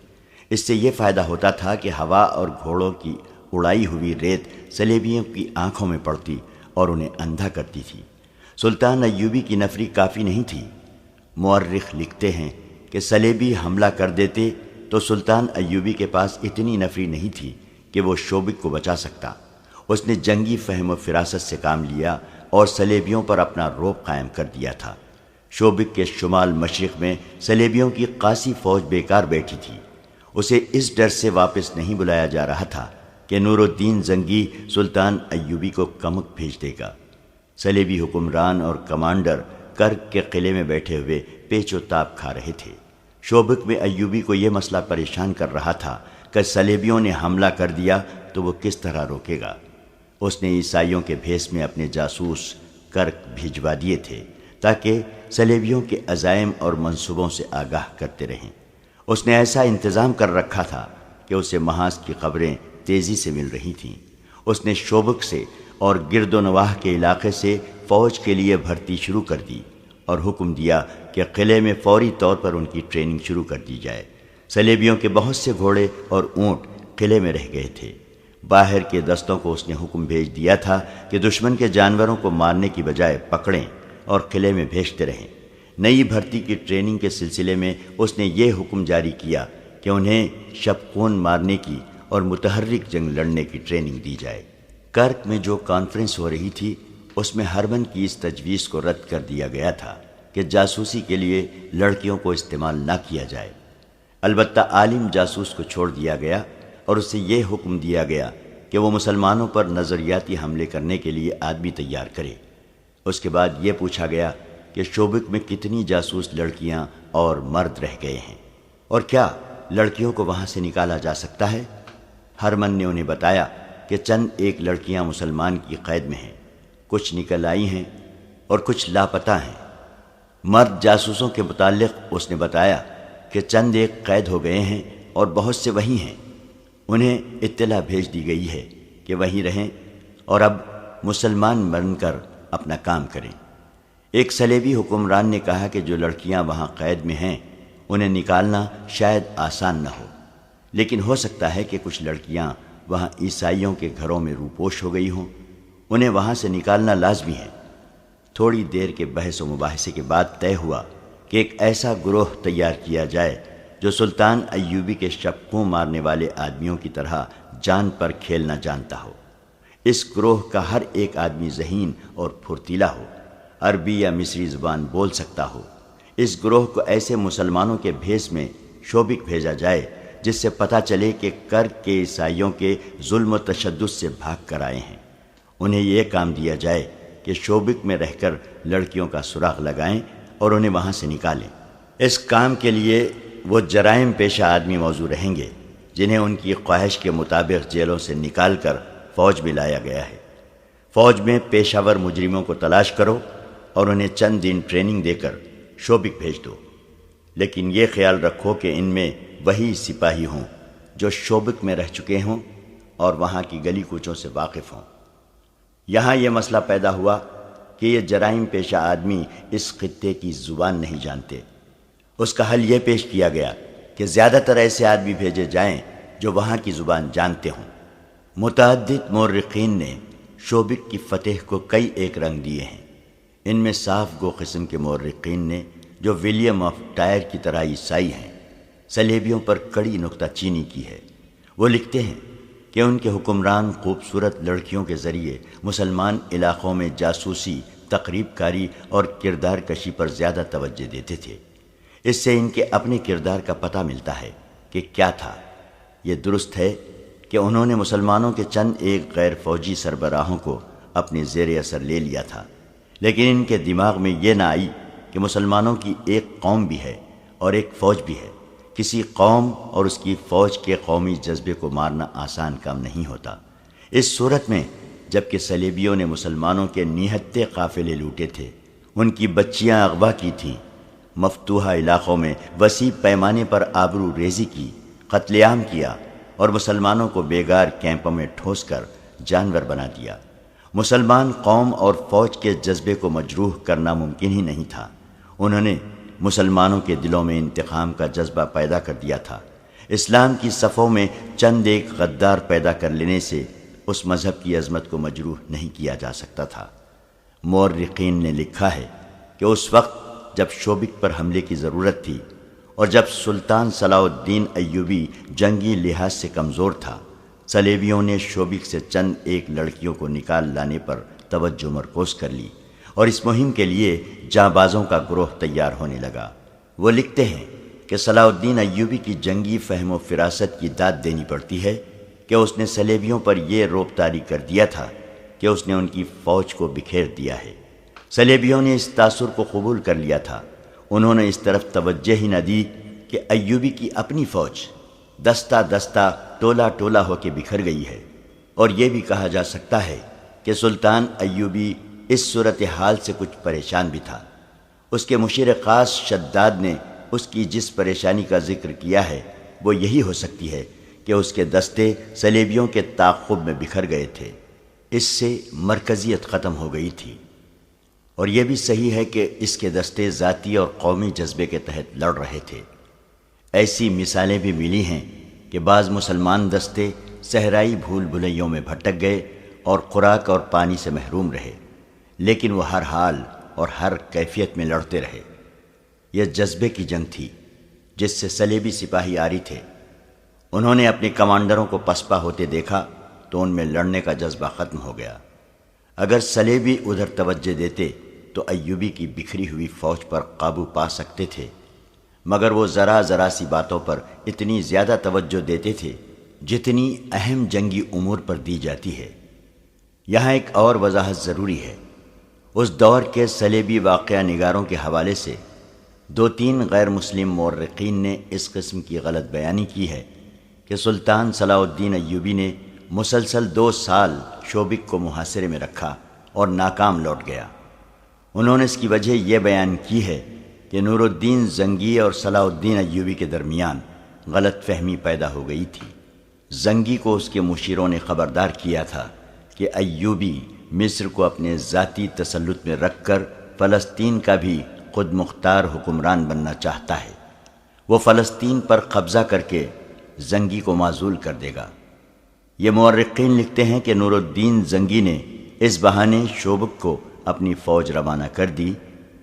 S1: اس سے یہ فائدہ ہوتا تھا کہ ہوا اور گھوڑوں کی اڑائی ہوئی ریت صلیبیوں کی آنکھوں میں پڑتی اور انہیں اندھا کرتی تھی۔ سلطان ایوبی کی نفری کافی نہیں تھی۔ مورخ لکھتے ہیں کہ صلیبی حملہ کر دیتے تو سلطان ایوبی کے پاس اتنی نفری نہیں تھی کہ وہ شوبک کو بچا سکتا۔ اس نے جنگی فہم و فراست سے کام لیا اور صلیبیوں پر اپنا رعب قائم کر دیا تھا۔ شوبک کے شمال مشرق میں صلیبیوں کی قاسی فوج بیکار بیٹھی تھی۔ اسے اس ڈر سے واپس نہیں بلایا جا رہا تھا کہ نور الدین زنگی سلطان ایوبی کو کمک بھیج دے گا۔ صلیبی حکمران اور کمانڈر کرک کے قلعے میں بیٹھے ہوئے پیچ و تاب کھا رہے تھے۔ شوبک میں ایوبی کو یہ مسئلہ پریشان کر رہا تھا کہ صلیبیوں نے حملہ کر دیا تو وہ کس طرح روکے گا۔ اس نے عیسائیوں کے بھیس میں اپنے جاسوس کرک بھجوا دیے تھے تاکہ صلیبیوں کے عزائم اور منصوبوں سے آگاہ کرتے رہیں۔ اس نے ایسا انتظام کر رکھا تھا کہ اسے محاذ کی خبریں تیزی سے مل رہی تھیں۔ اس نے شوبک سے اور گرد و نواح کے علاقے سے فوج کے لیے بھرتی شروع کر دی اور حکم دیا کہ قلعے میں فوری طور پر ان کی ٹریننگ شروع کر دی جائے۔ صلیبیوں کے بہت سے گھوڑے اور اونٹ قلعے میں رہ گئے تھے۔ باہر کے دستوں کو اس نے حکم بھیج دیا تھا کہ دشمن کے جانوروں کو مارنے کی بجائے پکڑیں اور قلعے میں بھیجتے رہیں۔ نئی بھرتی کی ٹریننگ کے سلسلے میں اس نے یہ حکم جاری کیا کہ انہیں شبخون مارنے کی اور متحرک جنگ لڑنے کی ٹریننگ دی جائے۔ کرک میں جو کانفرنس ہو رہی تھی اس میں ہرمن کی اس تجویز کو رد کر دیا گیا تھا کہ جاسوسی کے لیے لڑکیوں کو استعمال نہ کیا جائے۔ البتہ عالم جاسوس کو چھوڑ دیا گیا اور اسے یہ حکم دیا گیا کہ وہ مسلمانوں پر نظریاتی حملے کرنے کے لیے آدمی تیار کرے۔ اس کے بعد یہ پوچھا گیا کہ شوبک میں کتنی جاسوس لڑکیاں اور مرد رہ گئے ہیں اور کیا لڑکیوں کو وہاں سے نکالا جا سکتا ہے؟ ہرمن نے انہیں بتایا کہ چند ایک لڑکیاں مسلمان کی قید میں ہیں، کچھ نکل آئی ہیں اور کچھ لاپتہ ہیں۔ مرد جاسوسوں کے متعلق اس نے بتایا کہ چند ایک قید ہو گئے ہیں اور بہت سے وہیں ہیں۔ انہیں اطلاع بھیج دی گئی ہے کہ وہیں رہیں اور اب مسلمان بن کر اپنا کام کریں۔ ایک صلیبی حکمران نے کہا کہ جو لڑکیاں وہاں قید میں ہیں انہیں نکالنا شاید آسان نہ ہو، لیکن ہو سکتا ہے کہ کچھ لڑکیاں وہاں عیسائیوں کے گھروں میں روپوش ہو گئی ہوں، انہیں وہاں سے نکالنا لازمی ہے۔ تھوڑی دیر کے بحث و مباحثے کے بعد طے ہوا کہ ایک ایسا گروہ تیار کیا جائے جو سلطان ایوبی کے شپکوں مارنے والے آدمیوں کی طرح جان پر کھیلنا جانتا ہو۔ اس گروہ کا ہر ایک آدمی ذہین اور پھرتیلا ہو، عربی یا مصری زبان بول سکتا ہو۔ اس گروہ کو ایسے مسلمانوں کے بھیس میں شوبک بھیجا جائے جس سے پتہ چلے کہ کرک کے عیسائیوں کے ظلم و تشدد سے بھاگ کر آئے ہیں۔ انہیں یہ کام دیا جائے کہ شوبک میں رہ کر لڑکیوں کا سراغ لگائیں اور انہیں وہاں سے نکالیں۔ اس کام کے لیے وہ جرائم پیشہ آدمی موزوں رہیں گے جنہیں ان کی خواہش کے مطابق جیلوں سے نکال کر فوج میں لایا گیا ہے۔ فوج میں پیشہ ور مجرموں کو تلاش کرو اور انہیں چند دن ٹریننگ دے کر شوبک بھیج دو، لیکن یہ خیال رکھو کہ ان میں وہی سپاہی ہوں جو شوبک میں رہ چکے ہوں اور وہاں کی گلی کوچوں سے واقف ہوں۔ یہاں یہ مسئلہ پیدا ہوا کہ یہ جرائم پیشہ آدمی اس خطے کی زبان نہیں جانتے۔ اس کا حل یہ پیش کیا گیا کہ زیادہ تر ایسے آدمی بھیجے جائیں جو وہاں کی زبان جانتے ہوں۔ متعدد مورخین نے شوبک کی فتح کو کئی ایک رنگ دیے ہیں۔ ان میں صاف گو قسم کے مورخین نے جو ولیم آف ٹائر کی طرح عیسائی ہیں صلیبیوں پر کڑی نکتہ چینی کی ہے۔ وہ لکھتے ہیں کہ ان کے حکمران خوبصورت لڑکیوں کے ذریعے مسلمان علاقوں میں جاسوسی، تقریب کاری اور کردار کشی پر زیادہ توجہ دیتے تھے۔ اس سے ان کے اپنے کردار کا پتہ ملتا ہے کہ کیا تھا۔ یہ درست ہے کہ انہوں نے مسلمانوں کے چند ایک غیر فوجی سربراہوں کو اپنے زیر اثر لے لیا تھا، لیکن ان کے دماغ میں یہ نہ آئی کہ مسلمانوں کی ایک قوم بھی ہے اور ایک فوج بھی ہے۔ کسی قوم اور اس کی فوج کے قومی جذبے کو مارنا آسان کام نہیں ہوتا۔ اس صورت میں جبکہ صلیبیوں نے مسلمانوں کے نہتے قافلے لوٹے تھے، ان کی بچیاں اغوا کی تھیں، مفتوحہ علاقوں میں وسیع پیمانے پر آبرو ریزی کی، قتل عام کیا اور مسلمانوں کو بیگار کیمپوں میں ٹھوس کر جانور بنا دیا، مسلمان قوم اور فوج کے جذبے کو مجروح کرنا ممکن ہی نہیں تھا۔ انہوں نے مسلمانوں کے دلوں میں انتقام کا جذبہ پیدا کر دیا تھا۔ اسلام کی صفوں میں چند ایک غدار پیدا کر لینے سے اس مذہب کی عظمت کو مجروح نہیں کیا جا سکتا تھا۔ مورخین نے لکھا ہے کہ اس وقت جب شوبک پر حملے کی ضرورت تھی اور جب سلطان صلاح الدین ایوبی جنگی لحاظ سے کمزور تھا، صلیبیوں نے شوبک سے چند ایک لڑکیوں کو نکال لانے پر توجہ مرکوز کر لی اور اس مہم کے لیے جانبازوں کا گروہ تیار ہونے لگا۔ وہ لکھتے ہیں کہ صلاح الدین ایوبی کی جنگی فہم و فراست کی داد دینی پڑتی ہے کہ اس نے صلیبیوں پر یہ رعب طاری کر دیا تھا کہ اس نے ان کی فوج کو بکھیر دیا ہے۔ صلیبیوں نے اس تاثر کو قبول کر لیا تھا۔ انہوں نے اس طرف توجہ ہی نہ دی کہ ایوبی کی اپنی فوج دستہ دستہ ٹولہ ٹولہ ہو کے بکھر گئی ہے، اور یہ بھی کہا جا سکتا ہے کہ سلطان ایوبی اس صورتحال سے کچھ پریشان بھی تھا۔ اس کے مشیر خاص شداد نے اس کی جس پریشانی کا ذکر کیا ہے وہ یہی ہو سکتی ہے کہ اس کے دستے صلیبیوں کے تعاقب میں بکھر گئے تھے۔ اس سے مرکزیت ختم ہو گئی تھی، اور یہ بھی صحیح ہے کہ اس کے دستے ذاتی اور قومی جذبے کے تحت لڑ رہے تھے۔ ایسی مثالیں بھی ملی ہیں کہ بعض مسلمان دستے صحرائی بھول بھلیوں میں بھٹک گئے اور خوراک اور پانی سے محروم رہے، لیکن وہ ہر حال اور ہر کیفیت میں لڑتے رہے۔ یہ جذبے کی جنگ تھی جس سے صلیبی سپاہی آری تھے۔ انہوں نے اپنے کمانڈروں کو پسپا ہوتے دیکھا تو ان میں لڑنے کا جذبہ ختم ہو گیا۔ اگر صلیبی ادھر توجہ دیتے تو ایوبی کی بکھری ہوئی فوج پر قابو پا سکتے تھے، مگر وہ ذرا ذرا سی باتوں پر اتنی زیادہ توجہ دیتے تھے جتنی اہم جنگی امور پر دی جاتی ہے۔ یہاں ایک اور وضاحت ضروری ہے۔ اس دور کے صلیبی واقعہ نگاروں کے حوالے سے 2-3 غیر مسلم مورخین نے اس قسم کی غلط بیانی کی ہے کہ سلطان صلاح الدین ایوبی نے مسلسل 2 سال شوبک کو محاصرے میں رکھا اور ناکام لوٹ گیا۔ انہوں نے اس کی وجہ یہ بیان کی ہے کہ نور الدین زنگی اور صلاح الدین ایوبی کے درمیان غلط فہمی پیدا ہو گئی تھی۔ زنگی کو اس کے مشیروں نے خبردار کیا تھا کہ ایوبی مصر کو اپنے ذاتی تسلط میں رکھ کر فلسطین کا بھی خود مختار حکمران بننا چاہتا ہے۔ وہ فلسطین پر قبضہ کر کے زنگی کو معزول کر دے گا۔ یہ مورخین لکھتے ہیں کہ نور الدین زنگی نے اس بہانے شوبک کو اپنی فوج روانہ کر دی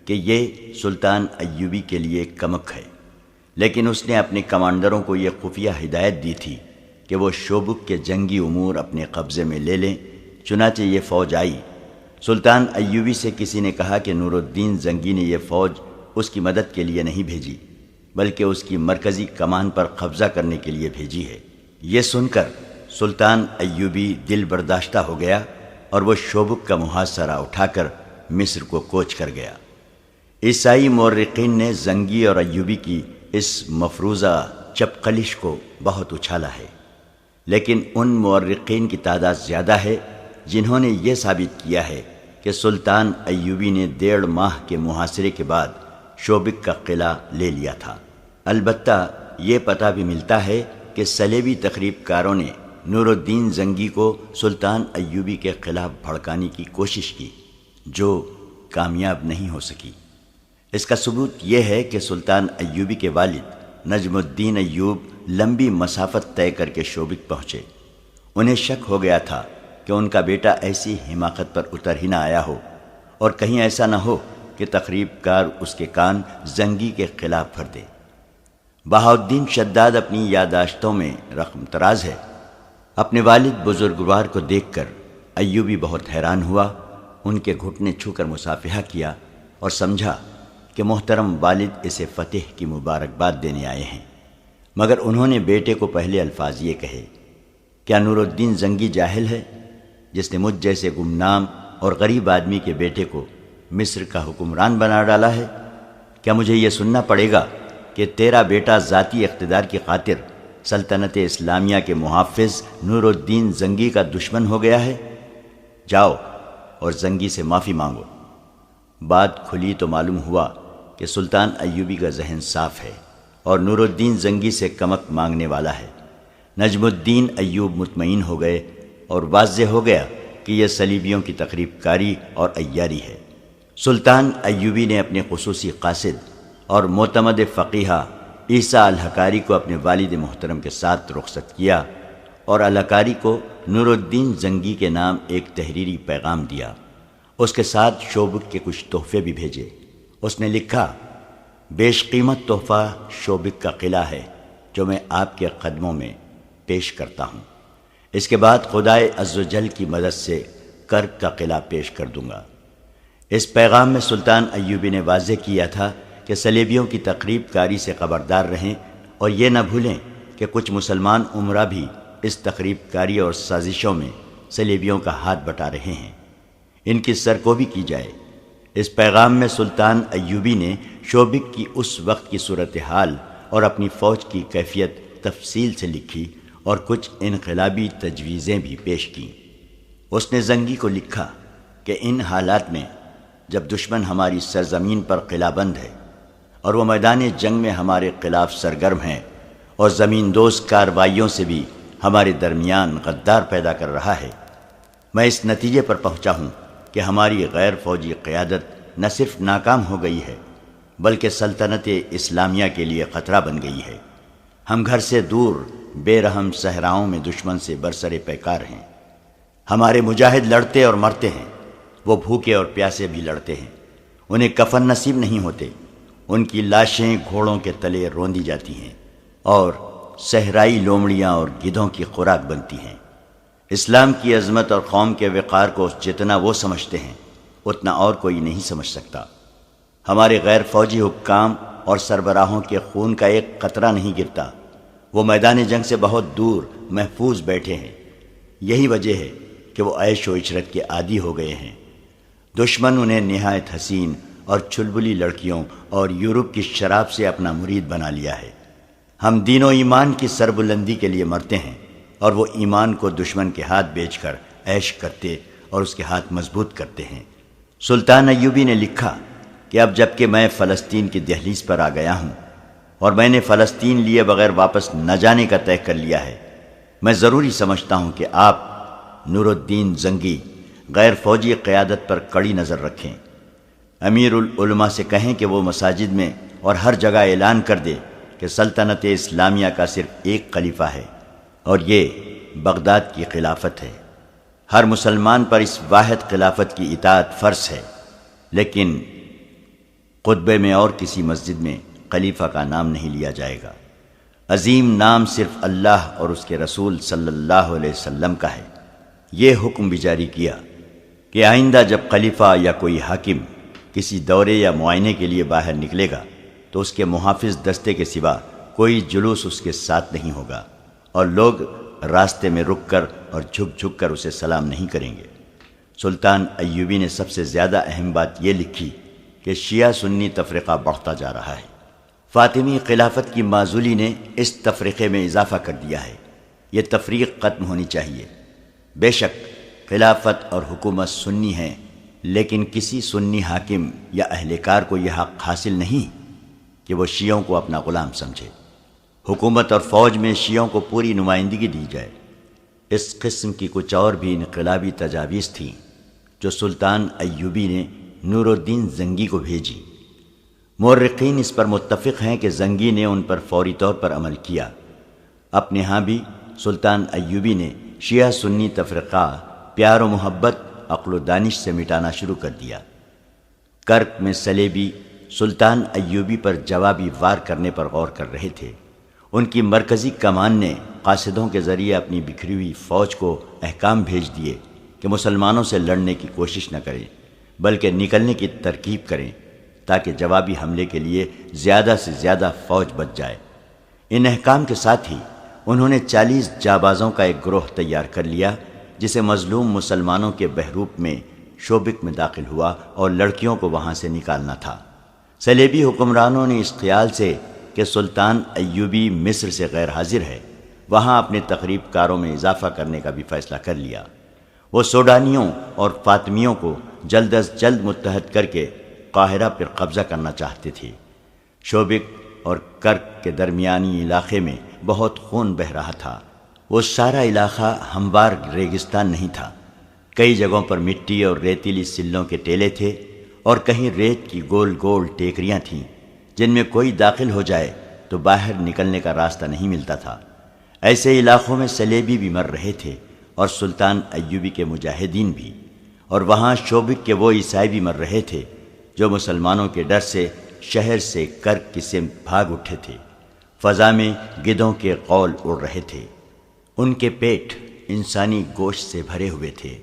S1: کہ یہ سلطان ایوبی کے لیے کمک ہے، لیکن اس نے اپنے کمانڈروں کو یہ خفیہ ہدایت دی تھی کہ وہ شوبک کے جنگی امور اپنے قبضے میں لے لیں۔ چنانچہ یہ فوج آئی۔ سلطان ایوبی سے کسی نے کہا کہ نور الدین زنگی نے یہ فوج اس کی مدد کے لیے نہیں بھیجی، بلکہ اس کی مرکزی کمان پر قبضہ کرنے کے لیے بھیجی ہے۔ یہ سن کر سلطان ایوبی دل برداشتہ ہو گیا اور وہ شوبک کا محاصرہ اٹھا کر مصر کو کوچ کر گیا۔ عیسائی مورخین نے زنگی اور ایوبی کی اس مفروضہ چپقلش کو بہت اچھالا ہے، لیکن ان مورخین کی تعداد زیادہ ہے جنہوں نے یہ ثابت کیا ہے کہ سلطان ایوبی نے 1.5 ماہ کے محاصرے کے بعد شوبک کا قلعہ لے لیا تھا۔ البتہ یہ پتہ بھی ملتا ہے کہ صلیبی تخریب کاروں نے نور الدین زنگی کو سلطان ایوبی کے خلاف بھڑکانے کی کوشش کی، جو کامیاب نہیں ہو سکی۔ اس کا ثبوت یہ ہے کہ سلطان ایوبی کے والد نجم الدین ایوب لمبی مسافت طے کر کے شوبک پہنچے۔ انہیں شک ہو گیا تھا کہ ان کا بیٹا ایسی حماقت پر اتر ہی نہ آیا ہو، اور کہیں ایسا نہ ہو کہ تخریب کار اس کے کان زنگی کے خلاف بھر دے۔ بہاؤالدین شداد اپنی یادداشتوں میں رقم تراز ہے۔ اپنے والد بزرگوار کو دیکھ کر ایوبی بہت حیران ہوا، ان کے گھٹنے چھو کر مصافحہ کیا اور سمجھا کہ محترم والد اسے فتح کی مبارکباد دینے آئے ہیں، مگر انہوں نے بیٹے کو پہلے الفاظ یہ کہے، کیا نور الدین زنگی جاہل ہے جس نے مجھ جیسے گمنام اور غریب آدمی کے بیٹے کو مصر کا حکمران بنا ڈالا ہے؟ کیا مجھے یہ سننا پڑے گا کہ تیرا بیٹا ذاتی اقتدار کی خاطر سلطنت اسلامیہ کے محافظ نور الدین زنگی کا دشمن ہو گیا ہے؟ جاؤ اور زنگی سے معافی مانگو۔ بات کھلی تو معلوم ہوا کہ سلطان ایوبی کا ذہن صاف ہے اور نور الدین زنگی سے کمک مانگنے والا ہے۔ نجم الدین ایوب مطمئن ہو گئے اور واضح ہو گیا کہ یہ صلیبیوں کی تخریب کاری اور عیاری ہے۔ سلطان ایوبی نے اپنے خصوصی قاصد اور معتمد فقیہ عیسیٰ الحکاری کو اپنے والد محترم کے ساتھ رخصت کیا اور الحکاری کو نور الدین زنگی کے نام ایک تحریری پیغام دیا۔ اس کے ساتھ شوبک کے کچھ تحفے بھی بھیجے۔ اس نے لکھا، بیش قیمت تحفہ شوبک کا قلعہ ہے جو میں آپ کے قدموں میں پیش کرتا ہوں۔ اس کے بعد خدائے عزوجل کی مدد سے کرک کا قلعہ پیش کر دوں گا۔ اس پیغام میں سلطان ایوبی نے واضح کیا تھا کہ صلیبیوں کی تخریب کاری سے خبردار رہیں اور یہ نہ بھولیں کہ کچھ مسلمان امراء بھی اس تخریب کاری اور سازشوں میں صلیبیوں کا ہاتھ بٹا رہے ہیں، ان کی سرکوبی کی جائے۔ اس پیغام میں سلطان ایوبی نے شوبک کی اس وقت کی صورتحال اور اپنی فوج کی کیفیت تفصیل سے لکھی اور کچھ انقلابی تجویزیں بھی پیش کیں۔ اس نے زنگی کو لکھا کہ ان حالات میں جب دشمن ہماری سرزمین پر قلعہ بند ہے اور وہ میدان جنگ میں ہمارے خلاف سرگرم ہیں اور زمین دوز کارروائیوں سے بھی ہمارے درمیان غدار پیدا کر رہا ہے، میں اس نتیجے پر پہنچا ہوں کہ ہماری غیر فوجی قیادت نہ صرف ناکام ہو گئی ہے بلکہ سلطنت اسلامیہ کے لیے خطرہ بن گئی ہے۔ ہم گھر سے دور بے رحم صحراؤں میں دشمن سے برسر پیکار ہیں۔ ہمارے مجاہد لڑتے اور مرتے ہیں، وہ بھوکے اور پیاسے بھی لڑتے ہیں، انہیں کفن نصیب نہیں ہوتے، ان کی لاشیں گھوڑوں کے تلے روندی جاتی ہیں اور صحرائی لومڑیاں اور گدھوں کی خوراک بنتی ہیں۔ اسلام کی عظمت اور قوم کے وقار کو جتنا وہ سمجھتے ہیں اتنا اور کوئی نہیں سمجھ سکتا۔ ہمارے غیر فوجی حکام اور سربراہوں کے خون کا ایک قطرہ نہیں گرتا، وہ میدان جنگ سے بہت دور محفوظ بیٹھے ہیں۔ یہی وجہ ہے کہ وہ عیش و عشرت کے عادی ہو گئے ہیں۔ دشمن انہیں نہایت حسین اور چلبلی لڑکیوں اور یورپ کی شراب سے اپنا مرید بنا لیا ہے۔ ہم دین و ایمان کی سربلندی کے لیے مرتے ہیں اور وہ ایمان کو دشمن کے ہاتھ بیچ کر عیش کرتے اور اس کے ہاتھ مضبوط کرتے ہیں۔ سلطان ایوبی نے لکھا کہ اب جب کہ میں فلسطین کی دہلیز پر آ گیا ہوں اور میں نے فلسطین لیے بغیر واپس نہ جانے کا طے کر لیا ہے، میں ضروری سمجھتا ہوں کہ آپ نور الدین زنگی غیر فوجی قیادت پر کڑی نظر رکھیں۔ امیر العلماء سے کہیں کہ وہ مساجد میں اور ہر جگہ اعلان کر دے کہ سلطنت اسلامیہ کا صرف ایک خلیفہ ہے اور یہ بغداد کی خلافت ہے۔ ہر مسلمان پر اس واحد خلافت کی اطاعت فرض ہے۔ لیکن خطبے میں اور کسی مسجد میں خلیفہ کا نام نہیں لیا جائے گا۔ عظیم نام صرف اللہ اور اس کے رسول صلی اللہ علیہ وسلم کا ہے۔ یہ حکم بھی جاری کیا کہ آئندہ جب خلیفہ یا کوئی حاکم کسی دورے یا معائنے کے لیے باہر نکلے گا تو اس کے محافظ دستے کے سوا کوئی جلوس اس کے ساتھ نہیں ہوگا، اور لوگ راستے میں رک کر اور جھک جھک کر اسے سلام نہیں کریں گے۔ سلطان ایوبی نے سب سے زیادہ اہم بات یہ لکھی کہ شیعہ سنی تفرقہ بڑھتا جا رہا ہے۔ فاطمی خلافت کی معزولی نے اس تفرقے میں اضافہ کر دیا ہے۔ یہ تفریق ختم ہونی چاہیے۔ بے شک خلافت اور حکومت سنی ہے، لیکن کسی سنی حاکم یا اہلکار کو یہ حق حاصل نہیں کہ وہ شیعوں کو اپنا غلام سمجھے۔ حکومت اور فوج میں شیعوں کو پوری نمائندگی دی جائے۔ اس قسم کی کچھ اور بھی انقلابی تجاویز تھیں جو سلطان ایوبی نے نور الدین زنگی کو بھیجی۔ مورخین اس پر متفق ہیں کہ زنگی نے ان پر فوری طور پر عمل کیا۔ اپنے ہاں بھی سلطان ایوبی نے شیعہ سنی تفرقہ پیار و محبت، عقل و دانش سے مٹانا شروع کر دیا۔ کرک میں سلیبی سلطان ایوبی پر جوابی وار کرنے پر غور کر رہے تھے۔ ان کی مرکزی کمان نے قاصدوں کے ذریعے اپنی بکھری ہوئی فوج کو احکام بھیج دیے کہ مسلمانوں سے لڑنے کی کوشش نہ کریں بلکہ نکلنے کی ترکیب کریں تاکہ جوابی حملے کے لیے زیادہ سے زیادہ فوج بچ جائے۔ ان احکام کے ساتھ ہی انہوں نے 40 جابازوں کا ایک گروہ تیار کر لیا جسے مظلوم مسلمانوں کے بحروپ میں شوبک میں داخل ہوا اور لڑکیوں کو وہاں سے نکالنا تھا۔ صلیبی حکمرانوں نے اس خیال سے کہ سلطان ایوبی مصر سے غیر حاضر ہے وہاں اپنے تقریب کاروں میں اضافہ کرنے کا بھی فیصلہ کر لیا۔ وہ سوڈانیوں اور فاطمیوں کو جلد از جلد متحد کر کے قاہرہ پر قبضہ کرنا چاہتے تھے۔ شوبک اور کرک کے درمیانی علاقے میں بہت خون بہہ رہا تھا۔ وہ سارا علاقہ ہموار ریگستان نہیں تھا۔ کئی جگہوں پر مٹی اور ریتیلی سلوں کے ٹیلے تھے اور کہیں ریت کی گول گول ٹیکریاں تھیں جن میں کوئی داخل ہو جائے تو باہر نکلنے کا راستہ نہیں ملتا تھا۔ ایسے علاقوں میں سلیبی بھی مر رہے تھے اور سلطان ایوبی کے مجاہدین بھی، اور وہاں شوبک کے وہ عیسائی بھی مر رہے تھے جو مسلمانوں کے ڈر سے شہر سے کرک کی سمت بھاگ اٹھے تھے۔ فضا میں گدھوں کے قول اڑ رہے تھے، ان کے پیٹ انسانی گوشت سے بھرے ہوئے تھے۔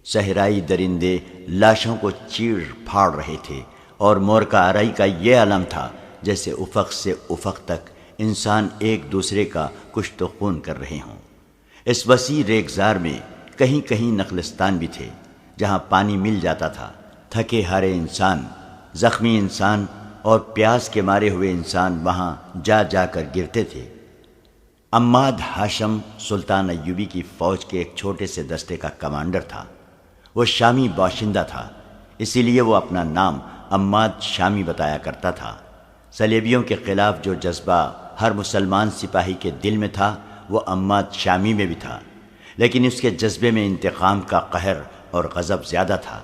S1: صحرائی درندے لاشوں کو چیڑ پھاڑ رہے تھے اور مورکہ آرائی کا یہ عالم تھا جیسے افق سے افق تک انسان ایک دوسرے کا کشت و خون کر رہے ہوں۔ اس وسیع ریگزار میں کہیں کہیں نخلستان بھی تھے جہاں پانی مل جاتا تھا۔ تھکے ہارے انسان، زخمی انسان اور پیاس کے مارے ہوئے انسان وہاں جا جا کر گرتے تھے۔ عماد ہاشم سلطان ایوبی کی فوج کے ایک چھوٹے سے دستے کا کمانڈر تھا۔ وہ شامی باشندہ تھا، اسی لیے وہ اپنا نام عماد شامی بتایا کرتا تھا۔ صلیبیوں کے خلاف جو جذبہ ہر مسلمان سپاہی کے دل میں تھا وہ عماد شامی میں بھی تھا، لیکن اس کے جذبے میں انتقام کا قہر اور غضب زیادہ تھا۔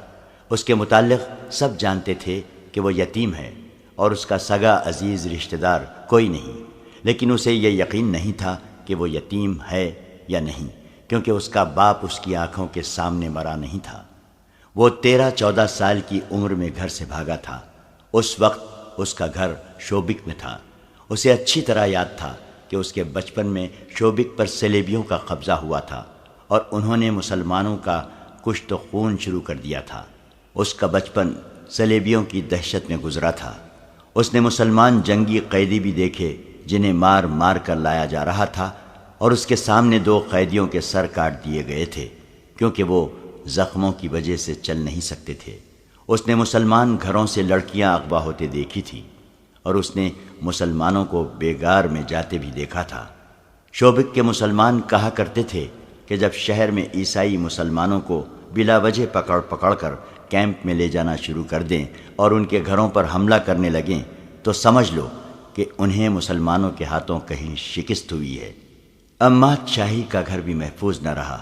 S1: اس کے متعلق سب جانتے تھے کہ وہ یتیم ہے اور اس کا سگا عزیز رشتہ دار کوئی نہیں، لیکن اسے یہ یقین نہیں تھا کہ وہ یتیم ہے یا نہیں، کیونکہ اس کا باپ اس کی آنکھوں کے سامنے مرا نہیں تھا۔ وہ 13-14 سال کی عمر میں گھر سے بھاگا تھا۔ اس وقت اس کا گھر شوبک میں تھا۔ اسے اچھی طرح یاد تھا کہ اس کے بچپن میں شوبک پر صلیبیوں کا قبضہ ہوا تھا اور انہوں نے مسلمانوں کا کشت و خون شروع کر دیا تھا۔ اس کا بچپن صلیبیوں کی دہشت میں گزرا تھا۔ اس نے مسلمان جنگی قیدی بھی دیکھے جنہیں مار مار کر لایا جا رہا تھا، اور اس کے سامنے 2 قیدیوں کے سر کاٹ دیے گئے تھے کیونکہ وہ زخموں کی وجہ سے چل نہیں سکتے تھے۔ اس نے مسلمان گھروں سے لڑکیاں اغوا ہوتے دیکھی تھی اور اس نے مسلمانوں کو بیگار میں جاتے بھی دیکھا تھا۔ شوبک کے مسلمان کہا کرتے تھے کہ جب شہر میں عیسائی مسلمانوں کو بلا وجہ پکڑ پکڑ کر کیمپ میں لے جانا شروع کر دیں اور ان کے گھروں پر حملہ کرنے لگیں تو سمجھ لو کہ انہیں مسلمانوں کے ہاتھوں کہیں شکست ہوئی ہے۔ عماد شاہی کا گھر بھی محفوظ نہ رہا۔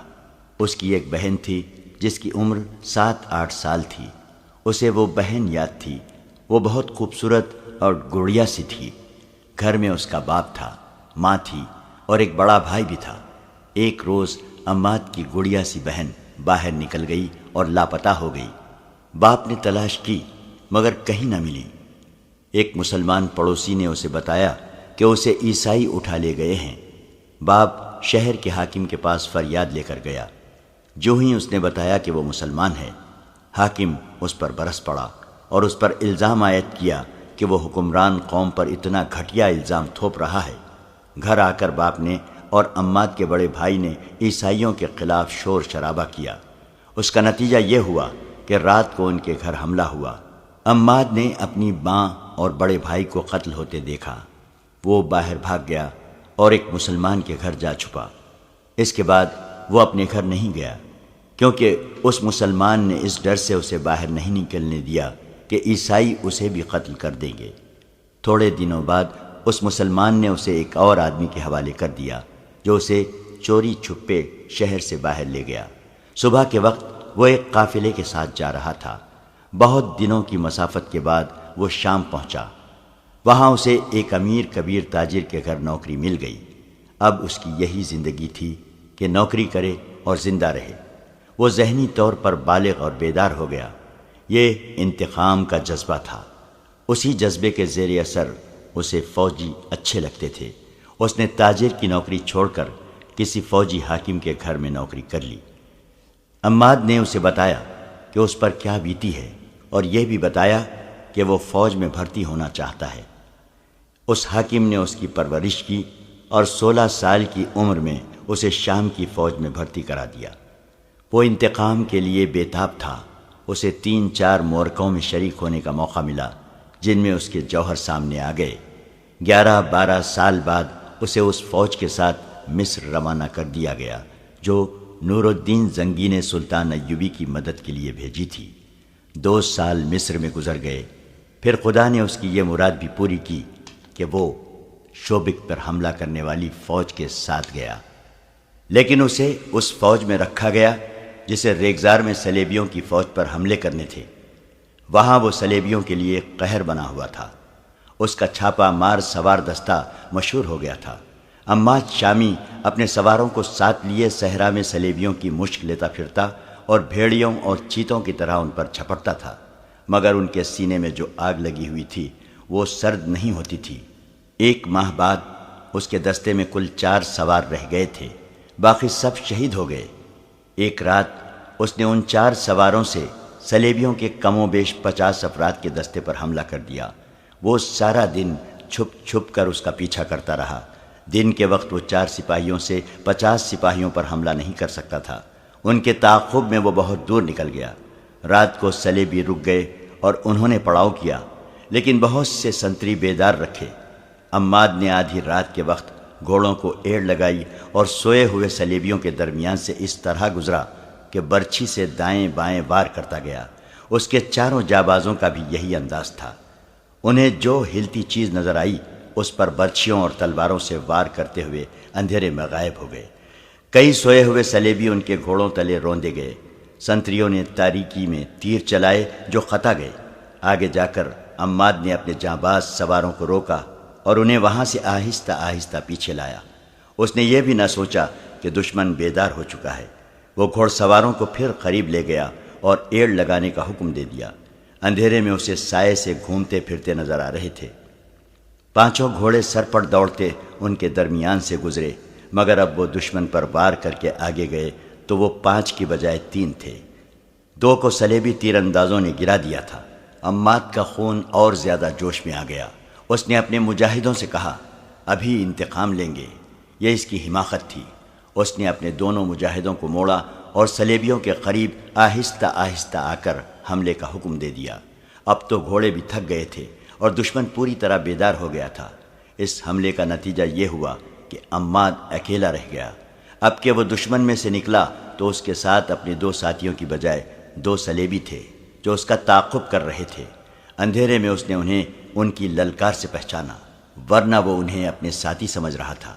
S1: اس کی ایک بہن تھی جس کی عمر 7-8 سال تھی۔ اسے وہ بہن یاد تھی۔ وہ بہت خوبصورت اور گڑیا سی تھی۔ گھر میں اس کا باپ تھا، ماں تھی اور ایک بڑا بھائی بھی تھا۔ ایک روز عماد کی گڑیا سی بہن باہر نکل گئی اور لاپتہ ہو گئی۔ باپ نے تلاش کی مگر کہیں نہ ملی۔ ایک مسلمان پڑوسی نے اسے بتایا کہ اسے عیسائی اٹھا لے گئے ہیں۔ باپ شہر کے حاکم کے پاس فریاد لے کر گیا۔ جو ہی اس نے بتایا کہ وہ مسلمان ہے، حاکم اس پر برس پڑا اور اس پر الزام عائد کیا کہ وہ حکمران قوم پر اتنا گھٹیا الزام تھوپ رہا ہے۔ گھر آ کر باپ نے اور عماد کے بڑے بھائی نے عیسائیوں کے خلاف شور شرابہ کیا۔ اس کا نتیجہ یہ ہوا کہ رات کو ان کے گھر حملہ ہوا۔ عماد نے اپنی ماں اور بڑے بھائی کو قتل ہوتے دیکھا۔ وہ باہر بھاگ گیا اور ایک مسلمان کے گھر جا چھپا۔ اس کے بعد وہ اپنے گھر نہیں گیا، کیونکہ اس مسلمان نے اس ڈر سے اسے باہر نہیں نکلنے دیا کہ عیسائی اسے بھی قتل کر دیں گے۔ تھوڑے دنوں بعد اس مسلمان نے اسے ایک اور آدمی کے حوالے کر دیا، جو اسے چوری چھپے شہر سے باہر لے گیا۔ صبح کے وقت وہ ایک قافلے کے ساتھ جا رہا تھا۔ بہت دنوں کی مسافت کے بعد وہ شام پہنچا۔ وہاں اسے ایک امیر کبیر تاجر کے گھر نوکری مل گئی۔ اب اس کی یہی زندگی تھی کہ نوکری کرے اور زندہ رہے۔ وہ ذہنی طور پر بالغ اور بیدار ہو گیا۔ یہ انتقام کا جذبہ تھا۔ اسی جذبے کے زیر اثر اسے فوجی اچھے لگتے تھے۔ اس نے تاجر کی نوکری چھوڑ کر کسی فوجی حاکم کے گھر میں نوکری کر لی۔ عماد نے اسے بتایا کہ اس پر کیا بیتی ہے اور یہ بھی بتایا کہ وہ فوج میں بھرتی ہونا چاہتا ہے۔ اس حاکم نے اس کی پرورش کی اور 16 سال کی عمر میں اسے شام کی فوج میں بھرتی کرا دیا۔ وہ انتقام کے لیے بے تاب تھا۔ اسے 3-4 معرکوں میں شریک ہونے کا موقع ملا، جن میں اس کے جوہر سامنے آ گئے۔ 11-12 سال بعد اسے اس فوج کے ساتھ مصر روانہ کر دیا گیا جو نور الدین زنگی نے سلطان ایوبی کی مدد کے لیے بھیجی تھی۔ 2 سال مصر میں گزر گئے۔ پھر خدا نے اس کی یہ مراد بھی پوری کی کہ وہ شوبک پر حملہ کرنے والی فوج کے ساتھ گیا، لیکن اسے اس فوج میں رکھا گیا جسے ریگزار میں صلیبیوں کی فوج پر حملے کرنے تھے۔ وہاں وہ صلیبیوں کے لیے قہر بنا ہوا تھا۔ اس کا چھاپا مار سوار دستہ مشہور ہو گیا تھا۔ عماد شامی اپنے سواروں کو ساتھ لیے صحرا میں صلیبیوں کی مشک لیتا پھرتا اور بھیڑیوں اور چیتوں کی طرح ان پر جھپٹتا تھا، مگر ان کے سینے میں جو آگ لگی ہوئی تھی وہ سرد نہیں ہوتی تھی۔ 1 ماہ بعد اس کے دستے میں کل 4 سوار رہ گئے تھے، باقی سب شہید ہو گئے۔ ایک رات اس نے ان 4 سواروں سے صلیبیوں کے کم و بیش 50 افراد کے دستے پر حملہ کر دیا۔ وہ سارا دن چھپ چھپ کر اس کا پیچھا کرتا رہا۔ دن کے وقت وہ 4 سپاہیوں سے 50 سپاہیوں پر حملہ نہیں کر سکتا تھا۔ ان کے تعاقب میں وہ بہت دور نکل گیا۔ رات کو صلیبی رک گئے اور انہوں نے پڑاؤ کیا، لیکن بہت سے سنتری بیدار رکھے۔ عماد نے آدھی رات کے وقت گھوڑوں کو ایڑ لگائی اور سوئے ہوئے صلیبیوں کے درمیان سے اس طرح گزرا کہ برچھی سے دائیں بائیں وار کرتا گیا۔ اس کے 4 جابازوں کا بھی یہی انداز تھا۔ انہیں جو ہلتی چیز نظر آئی اس پر برچھیوں اور تلواروں سے وار کرتے ہوئے اندھیرے میں غائب ہو گئے۔ کئی سوئے ہوئے صلیبی ان کے گھوڑوں تلے روندے گئے۔ سنتریوں نے تاریکی میں تیر چلائے جو خطا گئے۔ آگے جا کر عماد نے اپنے جانباز سواروں کو روکا اور انہیں وہاں سے آہستہ آہستہ پیچھے لایا۔ اس نے یہ بھی نہ سوچا کہ دشمن بیدار ہو چکا ہے۔ وہ گھوڑ سواروں کو پھر قریب لے گیا اور ایڑ لگانے کا حکم دے دیا۔ اندھیرے میں اسے سائے سے گھومتے پھرتے نظر آ رہے تھے۔ 5 گھوڑے سر پر دوڑتے ان کے درمیان سے گزرے، مگر اب وہ دشمن پر وار کر کے آگے گئے تو وہ 5 کی بجائے 3 تھے۔ 2 کو صلیبی تیر اندازوں نے گرا دیا تھا۔ عماد کا خون اور زیادہ جوش میں آ گیا۔ اس نے اپنے مجاہدوں سے کہا، ابھی انتقام لیں گے۔ یہ اس کی حماقت تھی۔ اس نے اپنے دونوں مجاہدوں کو موڑا اور صلیبیوں کے قریب آہستہ آہستہ آ کر حملے کا حکم دے دیا۔ اب تو گھوڑے بھی تھک گئے تھے اور دشمن پوری طرح بیدار ہو گیا تھا۔ اس حملے کا نتیجہ یہ ہوا کہ عماد اکیلا رہ گیا۔ اب کہ وہ دشمن میں سے نکلا تو اس کے ساتھ اپنے 2 ساتھیوں کی بجائے 2 صلیبی تھے جو اس کا تعاقب کر رہے تھے۔ اندھیرے میں اس نے انہیں ان کی للکار سے پہچانا، ورنہ وہ انہیں اپنے ساتھی سمجھ رہا تھا۔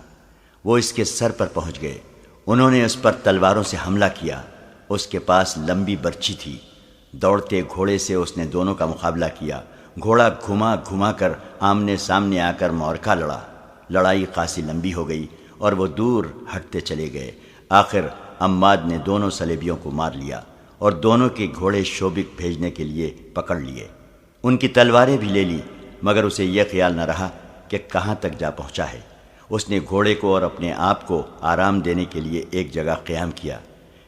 S1: وہ اس کے سر پر پہنچ گئے۔ انہوں نے اس پر تلواروں سے حملہ کیا۔ اس کے پاس لمبی برچھی تھی۔ دوڑتے گھوڑے سے اس نے دونوں کا مقابلہ کیا۔ گھوڑا گھما گھما کر آمنے سامنے آ کر معرکہ لڑا۔ لڑائی خاصی لمبی ہو گئی اور وہ دور ہٹتے چلے گئے۔ آخر عماد نے دونوں صلیبیوں کو مار لیا اور دونوں کے گھوڑے شوبک بھیجنے کے لیے پکڑ لیے۔ ان کی تلواریں بھی لے لی، مگر اسے یہ خیال نہ رہا کہ کہاں تک جا پہنچا ہے۔ اس نے گھوڑے کو اور اپنے آپ کو آرام دینے کے لیے ایک جگہ قیام کیا،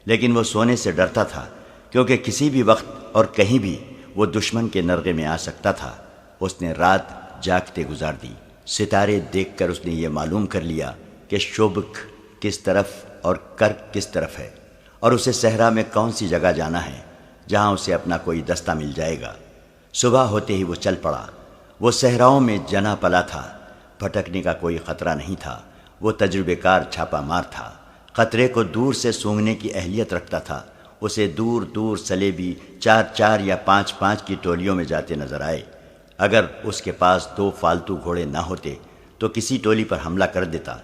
S1: لیکن وہ سونے سے ڈرتا تھا، کیونکہ کسی بھی وقت اور کہیں بھی وہ دشمن کے نرغے میں آ سکتا تھا۔ اس نے رات جاگتے گزار دی۔ ستارے دیکھ کر اس نے یہ معلوم کر لیا کہ شوبک کس طرف اور کرک کس طرف ہے، اور اسے صحرا میں کون سی جگہ جانا ہے جہاں اسے اپنا کوئی دستہ مل جائے گا۔ صبح ہوتے ہی وہ چل پڑا۔ وہ صحراؤں میں جنا پلا تھا، بھٹکنے کا کوئی خطرہ نہیں تھا۔ وہ تجربے کار چھاپا مار تھا، خطرے کو دور سے سونگھنے کی اہلیت رکھتا تھا۔ اسے دور دور سلیبی 4 یا 5 کی ٹولیوں میں جاتے نظر آئے۔ اگر اس کے پاس 2 فالتو گھوڑے نہ ہوتے تو کسی ٹولی پر حملہ کر دیتا۔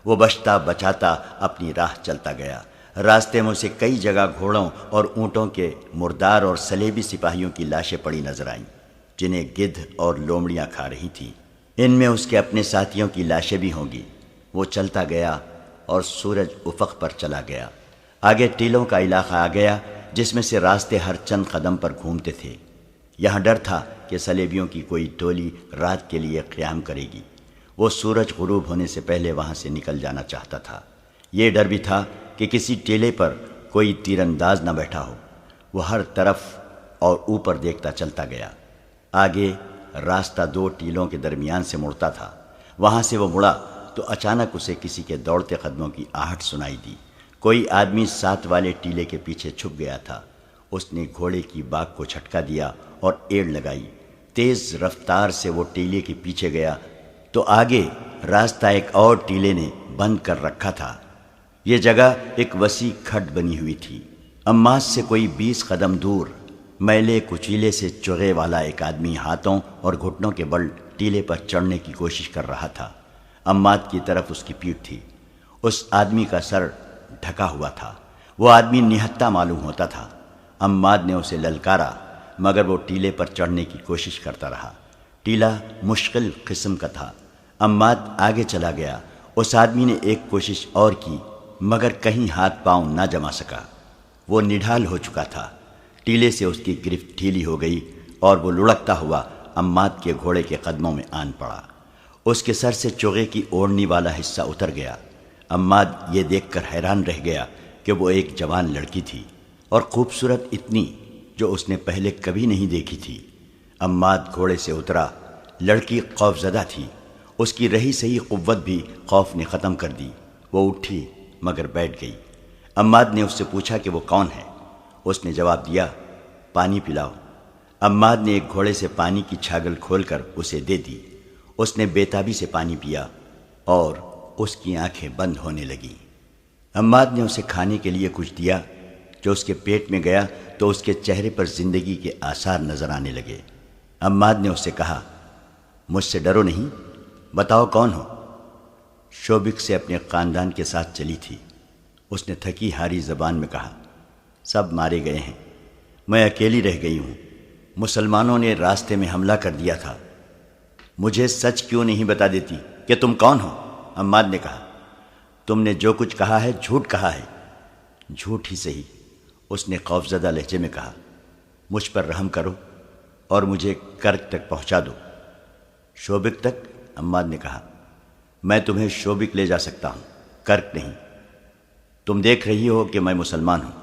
S1: وہ بچتا بچاتا اپنی راہ چلتا گیا۔ راستے میں اسے کئی جگہ گھوڑوں اور اونٹوں کے مردار اور سلیبی سپاہیوں کی لاشیں پڑی نظر آئیں، جنہیں گدھ اور لومڑیاں کھا رہی تھیں۔ ان میں اس کے اپنے ساتھیوں کی لاشیں بھی ہوں گی۔ وہ چلتا گیا اور سورج افق پر چلا گیا۔ آگے ٹیلوں کا علاقہ آ گیا، جس میں سے راستے ہر چند قدم پر گھومتے تھے۔ یہاں ڈر تھا کہ سلیبیوں کی کوئی ٹولی رات کے لیے قیام کرے گی۔ وہ سورج غروب ہونے سے پہلے وہاں سے نکل جانا چاہتا تھا۔ یہ ڈر بھی تھا کہ کسی ٹیلے پر کوئی تیر انداز نہ بیٹھا ہو۔ وہ ہر طرف اور اوپر دیکھتا چلتا گیا۔ آگے راستہ 2 ٹیلوں کے درمیان سے مڑتا تھا۔ وہاں سے وہ مڑا تو اچانک اسے کسی کے دوڑتے قدموں کی آہٹ سنائی دی۔ کوئی آدمی 7 والے ٹیلے کے پیچھے چھپ گیا تھا۔ اس نے گھوڑے کی باگ کو جھٹکا دیا اور ایڑ لگائی۔ تیز رفتار سے وہ ٹیلے کے پیچھے گیا تو آگے راستہ ایک اور ٹیلے نے بند کر رکھا تھا۔ یہ جگہ ایک وسیع کھڈ بنی ہوئی تھی۔ عماس سے کوئی 20 قدم دور میلے کچیلے سے چغے والا ایک آدمی ہاتھوں اور گھٹنوں کے بل ٹیلے پر چڑھنے کی کوشش کر رہا تھا۔ عماد کی طرف اس کی پیٹھ تھی۔ اس آدمی کا سر ڈھکا ہوا تھا۔ وہ آدمی نہتہ معلوم ہوتا تھا۔ عماد نے اسے للکارا، مگر وہ ٹیلے پر چڑھنے کی کوشش کرتا رہا۔ ٹیلا مشکل قسم کا تھا۔ عماد آگے چلا گیا۔ اس آدمی نے ایک کوشش اور کی، مگر کہیں ہاتھ پاؤں نہ جما سکا۔ وہ نڈھال ہو چکا تھا۔ ٹیلے سے اس کی گرفت ڈھیلی ہو گئی اور وہ لڑکتا ہوا عماد کے گھوڑے کے قدموں میں آن پڑا۔ اس کے سر سے چوغے کی اوڑھنی والا حصہ اتر گیا۔ عماد یہ دیکھ کر حیران رہ گیا کہ وہ ایک جوان لڑکی تھی، اور خوبصورت اتنی جو اس نے پہلے کبھی نہیں دیکھی تھی۔ عماد گھوڑے سے اترا۔ لڑکی خوفزدہ تھی۔ اس کی رہی سہی قوت بھی خوف نے ختم کر دی۔ وہ اٹھی مگر بیٹھ گئی۔ عماد نے اس سے پوچھا کہ وہ کون ہے۔ اس نے جواب دیا، پانی پلاؤ۔ عماد نے ایک گھوڑے سے پانی کی چھاگل کھول کر اسے دے دی۔ اس نے بے تابی سے پانی پیا اور اس کی آنکھیں بند ہونے لگیں۔ عماد نے اسے کھانے کے لیے کچھ دیا۔ جو اس کے پیٹ میں گیا تو اس کے چہرے پر زندگی کے آثار نظر آنے لگے۔ عماد نے اس سے کہا، مجھ سے ڈرو نہیں، بتاؤ کون ہو؟ شوبک سے اپنے خاندان کے ساتھ چلی تھی۔ اس نے تھکی ہاری زبان میں کہا، سب مارے گئے ہیں، میں اکیلی رہ گئی ہوں۔ مسلمانوں نے راستے میں حملہ کر دیا تھا۔ مجھے سچ کیوں نہیں بتا دیتی کہ تم کون ہو؟ عماد نے کہا، تم نے جو کچھ کہا ہے جھوٹ کہا ہے۔ جھوٹ ہی صحیح، اس نے خوفزدہ لہجے میں کہا، مجھ پر رحم کرو اور مجھے کرک تک پہنچا دو۔ شوبک تک؟ عماد نے کہا، میں تمہیں شوبک لے جا سکتا ہوں، کرک نہیں۔ تم دیکھ رہی ہو کہ میں مسلمان ہوں۔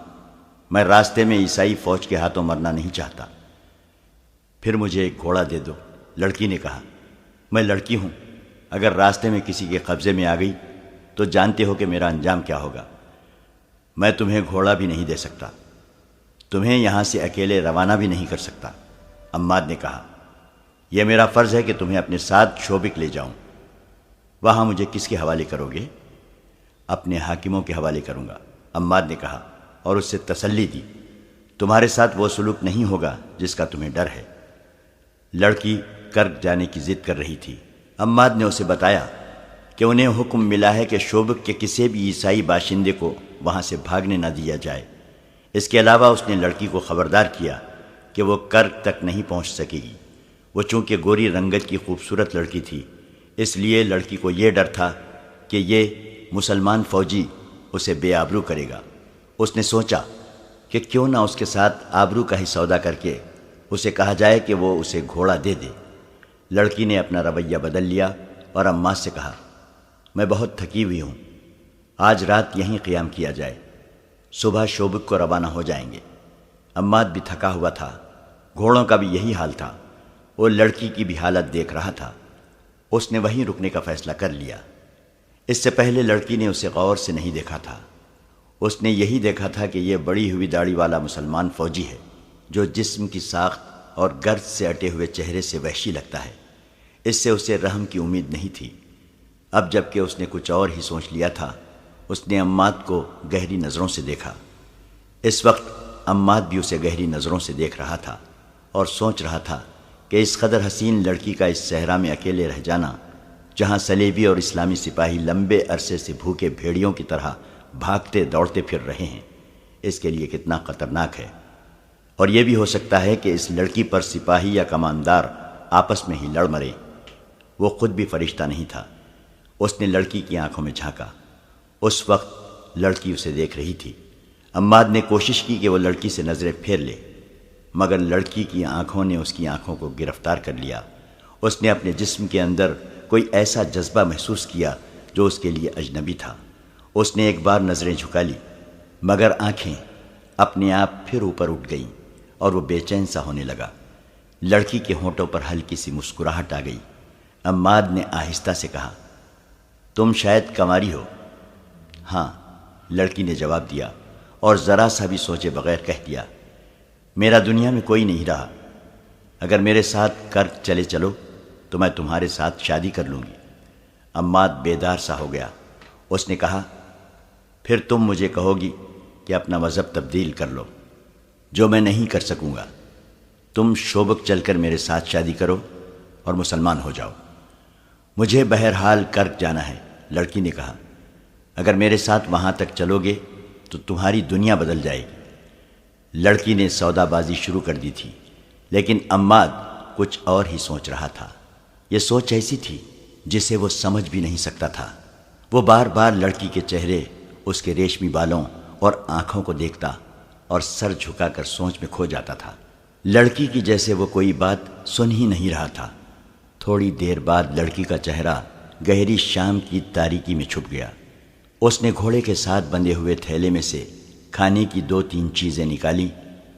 S1: میں راستے میں عیسائی فوج کے ہاتھوں مرنا نہیں چاہتا۔ پھر مجھے ایک گھوڑا دے دو۔ لڑکی نے کہا، میں لڑکی ہوں، اگر راستے میں کسی کے قبضے میں آ گئی تو جانتے ہو کہ میرا انجام کیا ہوگا۔ میں تمہیں گھوڑا بھی نہیں دے سکتا، تمہیں یہاں سے اکیلے روانہ بھی نہیں کر سکتا۔ عماد نے کہا، یہ میرا فرض ہے کہ تمہیں اپنے ساتھ شوبک لے جاؤں۔ وہاں مجھے کس کے حوالے کرو گے؟ اپنے حاکموں کے حوالے کروں گا، عماد نے کہا، اور اس سے تسلی دی، تمہارے ساتھ وہ سلوک نہیں ہوگا جس کا تمہیں ڈر ہے۔ لڑکی کرک جانے کی ضد کر رہی تھی۔ عماد نے اسے بتایا کہ انہیں حکم ملا ہے کہ شوبک کے کسی بھی عیسائی باشندے کو وہاں سے بھاگنے نہ دیا جائے۔ اس کے علاوہ اس نے لڑکی کو خبردار کیا کہ وہ کرک تک نہیں پہنچ سکے گی۔ وہ چونکہ گوری رنگت کی خوبصورت لڑکی تھی، اس لیے لڑکی کو یہ ڈر تھا کہ یہ مسلمان فوجی اسے بے آبرو کرے گا۔ اس نے سوچا کہ کیوں نہ اس کے ساتھ آبرو کا ہی سودا کر کے اسے کہا جائے کہ وہ اسے گھوڑا دے دے۔ لڑکی نے اپنا رویہ بدل لیا اور عماد سے کہا، میں بہت تھکی ہوئی ہوں، آج رات یہیں قیام کیا جائے، صبح شوبک کو روانہ ہو جائیں گے۔ عماد بھی تھکا ہوا تھا، گھوڑوں کا بھی یہی حال تھا، وہ لڑکی کی بھی حالت دیکھ رہا تھا۔ اس نے وہیں رکنے کا فیصلہ کر لیا۔ اس سے پہلے لڑکی نے اسے غور سے نہیں دیکھا تھا۔ اس نے یہی دیکھا تھا کہ یہ بڑی ہوئی داڑھی والا مسلمان فوجی ہے جو جسم کی ساخت اور گرد سے اٹے ہوئے چہرے سے وحشی لگتا ہے۔ اس سے اسے رحم کی امید نہیں تھی۔ اب جب کہ اس نے کچھ اور ہی سوچ لیا تھا، اس نے عماد کو گہری نظروں سے دیکھا۔ اس وقت عماد بھی اسے گہری نظروں سے دیکھ رہا تھا اور سوچ رہا تھا کہ اس قدر حسین لڑکی کا اس صحرا میں اکیلے رہ جانا، جہاں صلیبی اور اسلامی سپاہی لمبے عرصے سے بھوکے بھیڑیوں کی طرح بھاگتے دوڑتے پھر رہے ہیں، اس کے لیے کتنا خطرناک ہے۔ اور یہ بھی ہو سکتا ہے کہ اس لڑکی پر سپاہی یا کماندار آپس میں ہی لڑ مرے۔ وہ خود بھی فرشتہ نہیں تھا۔ اس نے لڑکی کی آنکھوں میں جھانکا۔ اس وقت لڑکی اسے دیکھ رہی تھی۔ عماد نے کوشش کی کہ وہ لڑکی سے نظریں پھیر لے، مگر لڑکی کی آنکھوں نے اس کی آنکھوں کو گرفتار کر لیا۔ اس نے اپنے جسم کے اندر کوئی ایسا جذبہ محسوس کیا جو اس کے لیے اجنبی تھا۔ اس نے ایک بار نظریں جھکا لی، مگر آنکھیں اپنے آپ پھر اوپر اٹھ گئیں اور وہ بے چین سا ہونے لگا۔ لڑکی کے ہونٹوں پر ہلکی سی مسکراہٹ آ گئی۔ عماد نے آہستہ سے کہا، تم شاید کنواری ہو؟ ہاں، لڑکی نے جواب دیا اور ذرا سا بھی سوچے بغیر کہہ دیا، میرا دنیا میں کوئی نہیں رہا، اگر میرے ساتھ کرک چلے چلو تو میں تمہارے ساتھ شادی کر لوں گی۔ عماد بیدار سا ہو گیا۔ اس نے کہا، پھر تم مجھے کہو گی کہ اپنا مذہب تبدیل کر لو، جو میں نہیں کر سکوں گا۔ تم شوبک چل کر میرے ساتھ شادی کرو اور مسلمان ہو جاؤ۔ مجھے بہرحال کرک جانا ہے، لڑکی نے کہا۔ اگر میرے ساتھ وہاں تک چلو گے تو تمہاری دنیا بدل جائے گی۔ لڑکی نے سودا بازی شروع کر دی تھی، لیکن عماد کچھ اور ہی سوچ رہا تھا۔ یہ سوچ ایسی تھی جسے وہ سمجھ بھی نہیں سکتا تھا۔ وہ بار بار لڑکی کے چہرے، اس کے ریشمی بالوں اور آنکھوں کو دیکھتا اور سر جھکا کر سوچ میں کھو جاتا تھا۔ لڑکی کی جیسے وہ کوئی بات سن ہی نہیں رہا تھا۔ تھوڑی دیر بعد لڑکی کا چہرہ گہری شام کی تاریکی میں چھپ گیا۔ اس نے گھوڑے کے ساتھ بندھے ہوئے تھیلے میں سے کھانے کی 2-3 چیزیں نکالی،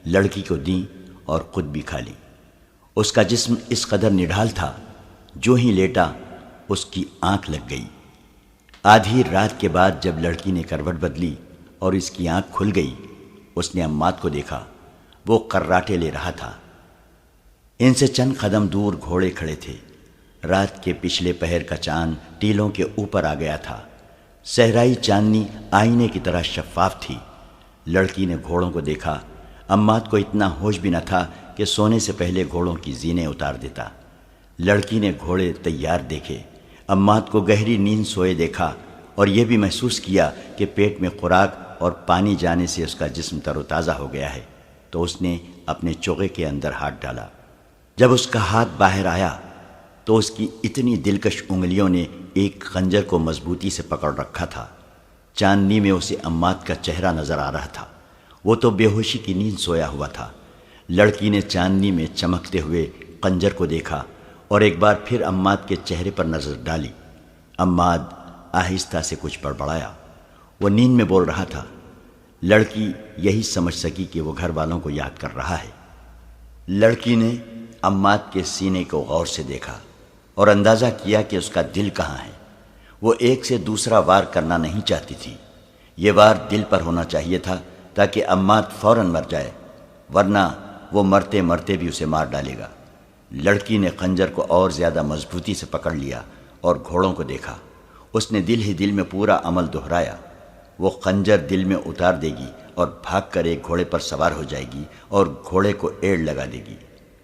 S1: لڑکی کو دیں اور خود بھی کھا لی۔ اس کا جسم اس قدر نڈھال تھا، جو ہی لیٹا اس کی آنکھ لگ گئی۔ آدھی رات کے بعد جب لڑکی نے کروٹ بدلی اور اس کی آنکھ کھل گئی، اس نے عماد کو دیکھا۔ وہ قراٹے لے رہا تھا۔ ان سے چند قدم دور گھوڑے کھڑے تھے۔ رات کے پچھلے پہر کا چاند ٹیلوں کے اوپر آ گیا تھا۔ صحرائی چاندنی آئینے کی طرح شفاف تھی۔ لڑکی نے گھوڑوں کو دیکھا۔ عماد کو اتنا ہوش بھی نہ تھا کہ سونے سے پہلے گھوڑوں کی زینیں اتار دیتا۔ لڑکی نے گھوڑے تیار دیکھے۔ عماد کو گہری نیند سوئے دیکھا اور یہ بھی محسوس کیا کہ پیٹ میں خوراک اور پانی جانے سے اس کا جسم تر و تازہ ہو گیا ہے، تو اس نے اپنے چوغے کے اندر ہاتھ ڈالا۔ جب اس کا ہاتھ باہر آیا تو اس کی اتنی دلکش انگلیوں نے ایک خنجر کو مضبوطی سے پکڑ رکھا تھا۔ چاندنی میں اسے عماد کا چہرہ نظر آ رہا تھا۔ وہ تو بے ہوشی کی نیند سویا ہوا تھا۔ لڑکی نے چاندنی میں چمکتے ہوئے خنجر کو دیکھا اور ایک بار پھر عماد کے چہرے پر نظر ڈالی۔ عماد آہستہ سے کچھ بڑبڑایا۔ وہ نیند میں بول رہا تھا۔ لڑکی یہی سمجھ سکی کہ وہ گھر والوں کو یاد کر رہا ہے۔ لڑکی نے عماد کے سینے کو غور سے دیکھا اور اندازہ کیا کہ اس کا دل کہاں ہے۔ وہ ایک سے دوسرا وار کرنا نہیں چاہتی تھی۔ یہ وار دل پر ہونا چاہیے تھا تاکہ عماد فوراً مر جائے، ورنہ وہ مرتے مرتے بھی اسے مار ڈالے گا۔ لڑکی نے خنجر کو اور زیادہ مضبوطی سے پکڑ لیا اور گھوڑوں کو دیکھا۔ اس نے دل ہی دل میں پورا عمل دہرایا۔ وہ خنجر دل میں اتار دے گی اور بھاگ کر ایک گھوڑے پر سوار ہو جائے گی اور گھوڑے کو ایڑ لگا دے گی۔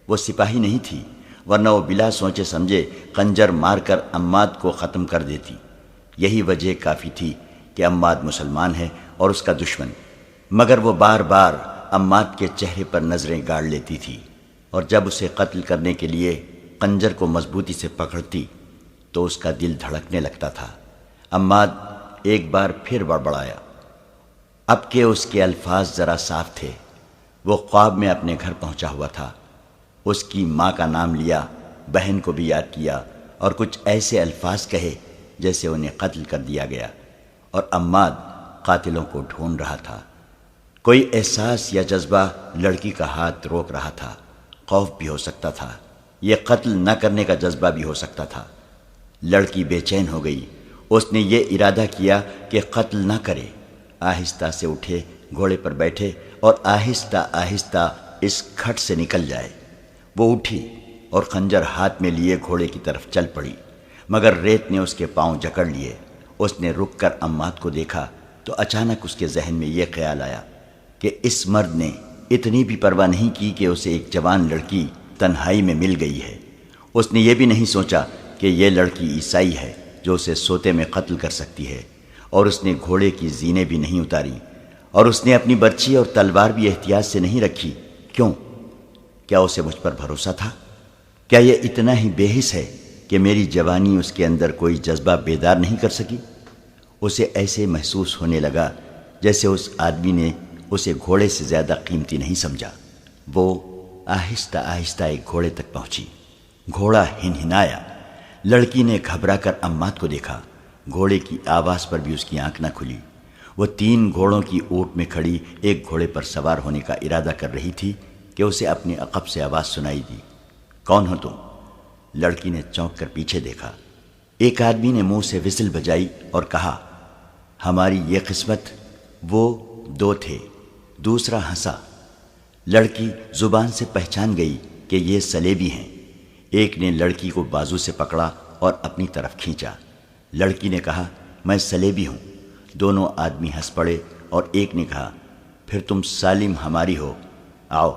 S1: وہ سپاہی نہیں تھی، ورنہ وہ بلا سوچے سمجھے خنجر مار کر عماد کو ختم کر دیتی۔ یہی وجہ کافی تھی کہ عماد مسلمان ہے اور اس کا دشمن، مگر وہ بار بار عماد کے چہرے پر نظریں گاڑ لیتی تھی، اور جب اسے قتل کرنے کے لیے خنجر کو مضبوطی سے پکڑتی تو اس کا دل دھڑکنے لگتا تھا۔ عماد ایک بار پھر بڑبڑایا۔ اب کہ اس کے الفاظ ذرا صاف تھے۔ وہ خواب میں اپنے گھر پہنچا ہوا تھا۔ اس کی ماں کا نام لیا، بہن کو بھی یاد کیا اور کچھ ایسے الفاظ کہے جیسے انہیں قتل کر دیا گیا، اور عماد قاتلوں کو ڈھونڈ رہا تھا۔ کوئی احساس یا جذبہ لڑکی کا ہاتھ روک رہا تھا۔ خوف بھی ہو سکتا تھا، یہ قتل نہ کرنے کا جذبہ بھی ہو سکتا تھا۔ لڑکی بے چین ہو گئی۔ اس نے یہ ارادہ کیا کہ قتل نہ کرے، آہستہ سے اٹھے، گھوڑے پر بیٹھے اور آہستہ آہستہ اس کھٹ سے نکل جائے۔ وہ اٹھی اور خنجر ہاتھ میں لیے گھوڑے کی طرف چل پڑی، مگر ریت نے اس کے پاؤں جکڑ لیے۔ اس نے رک کر عماد کو دیکھا تو اچانک اس کے ذہن میں یہ خیال آیا کہ اس مرد نے اتنی بھی پرواہ نہیں کی کہ اسے ایک جوان لڑکی تنہائی میں مل گئی ہے۔ اس نے یہ بھی نہیں سوچا کہ یہ لڑکی عیسائی ہے جو اسے سوتے میں قتل کر سکتی ہے، اور اس نے گھوڑے کی زینیں بھی نہیں اتاری، اور اس نے اپنی برچھی اور تلوار بھی احتیاط سے نہیں رکھی۔ کیوں؟ کیا اسے مجھ پر بھروسہ تھا؟ کیا یہ اتنا ہی بے حس ہے کہ میری جوانی اس کے اندر کوئی جذبہ بیدار نہیں کر سکی؟ اسے ایسے محسوس ہونے لگا جیسے اس آدمی نے اسے گھوڑے سے زیادہ قیمتی نہیں سمجھا۔ وہ آہستہ آہستہ ایک گھوڑے تک پہنچی۔ گھوڑا ہنہنایا۔ لڑکی نے گھبرا کر عماد کو دیکھا۔ گھوڑے کی آواز پر بھی اس کی آنکھ نہ کھلی۔ وہ 3 گھوڑوں کی اونٹ میں کھڑی ایک گھوڑے پر سوار ہونے کا ارادہ کر رہی تھی کہ اسے اپنے عقب سے آواز سنائی دی۔ کون ہو تم؟ لڑکی نے چونک کر پیچھے دیکھا۔ ایک آدمی نے منہ سے وزل بجائی اور کہا، ہماری یہ قسمت۔ وہ 2 تھے۔ دوسرا ہنسا۔ لڑکی زبان سے پہچان گئی کہ یہ سلیبی ہیں۔ ایک نے لڑکی کو بازو سے پکڑا اور اپنی طرف کھینچا۔ لڑکی نے کہا، میں سلیبی ہوں۔ دونوں آدمی ہنس پڑے اور ایک نے کہا، پھر تم سالم ہماری ہو۔ آؤ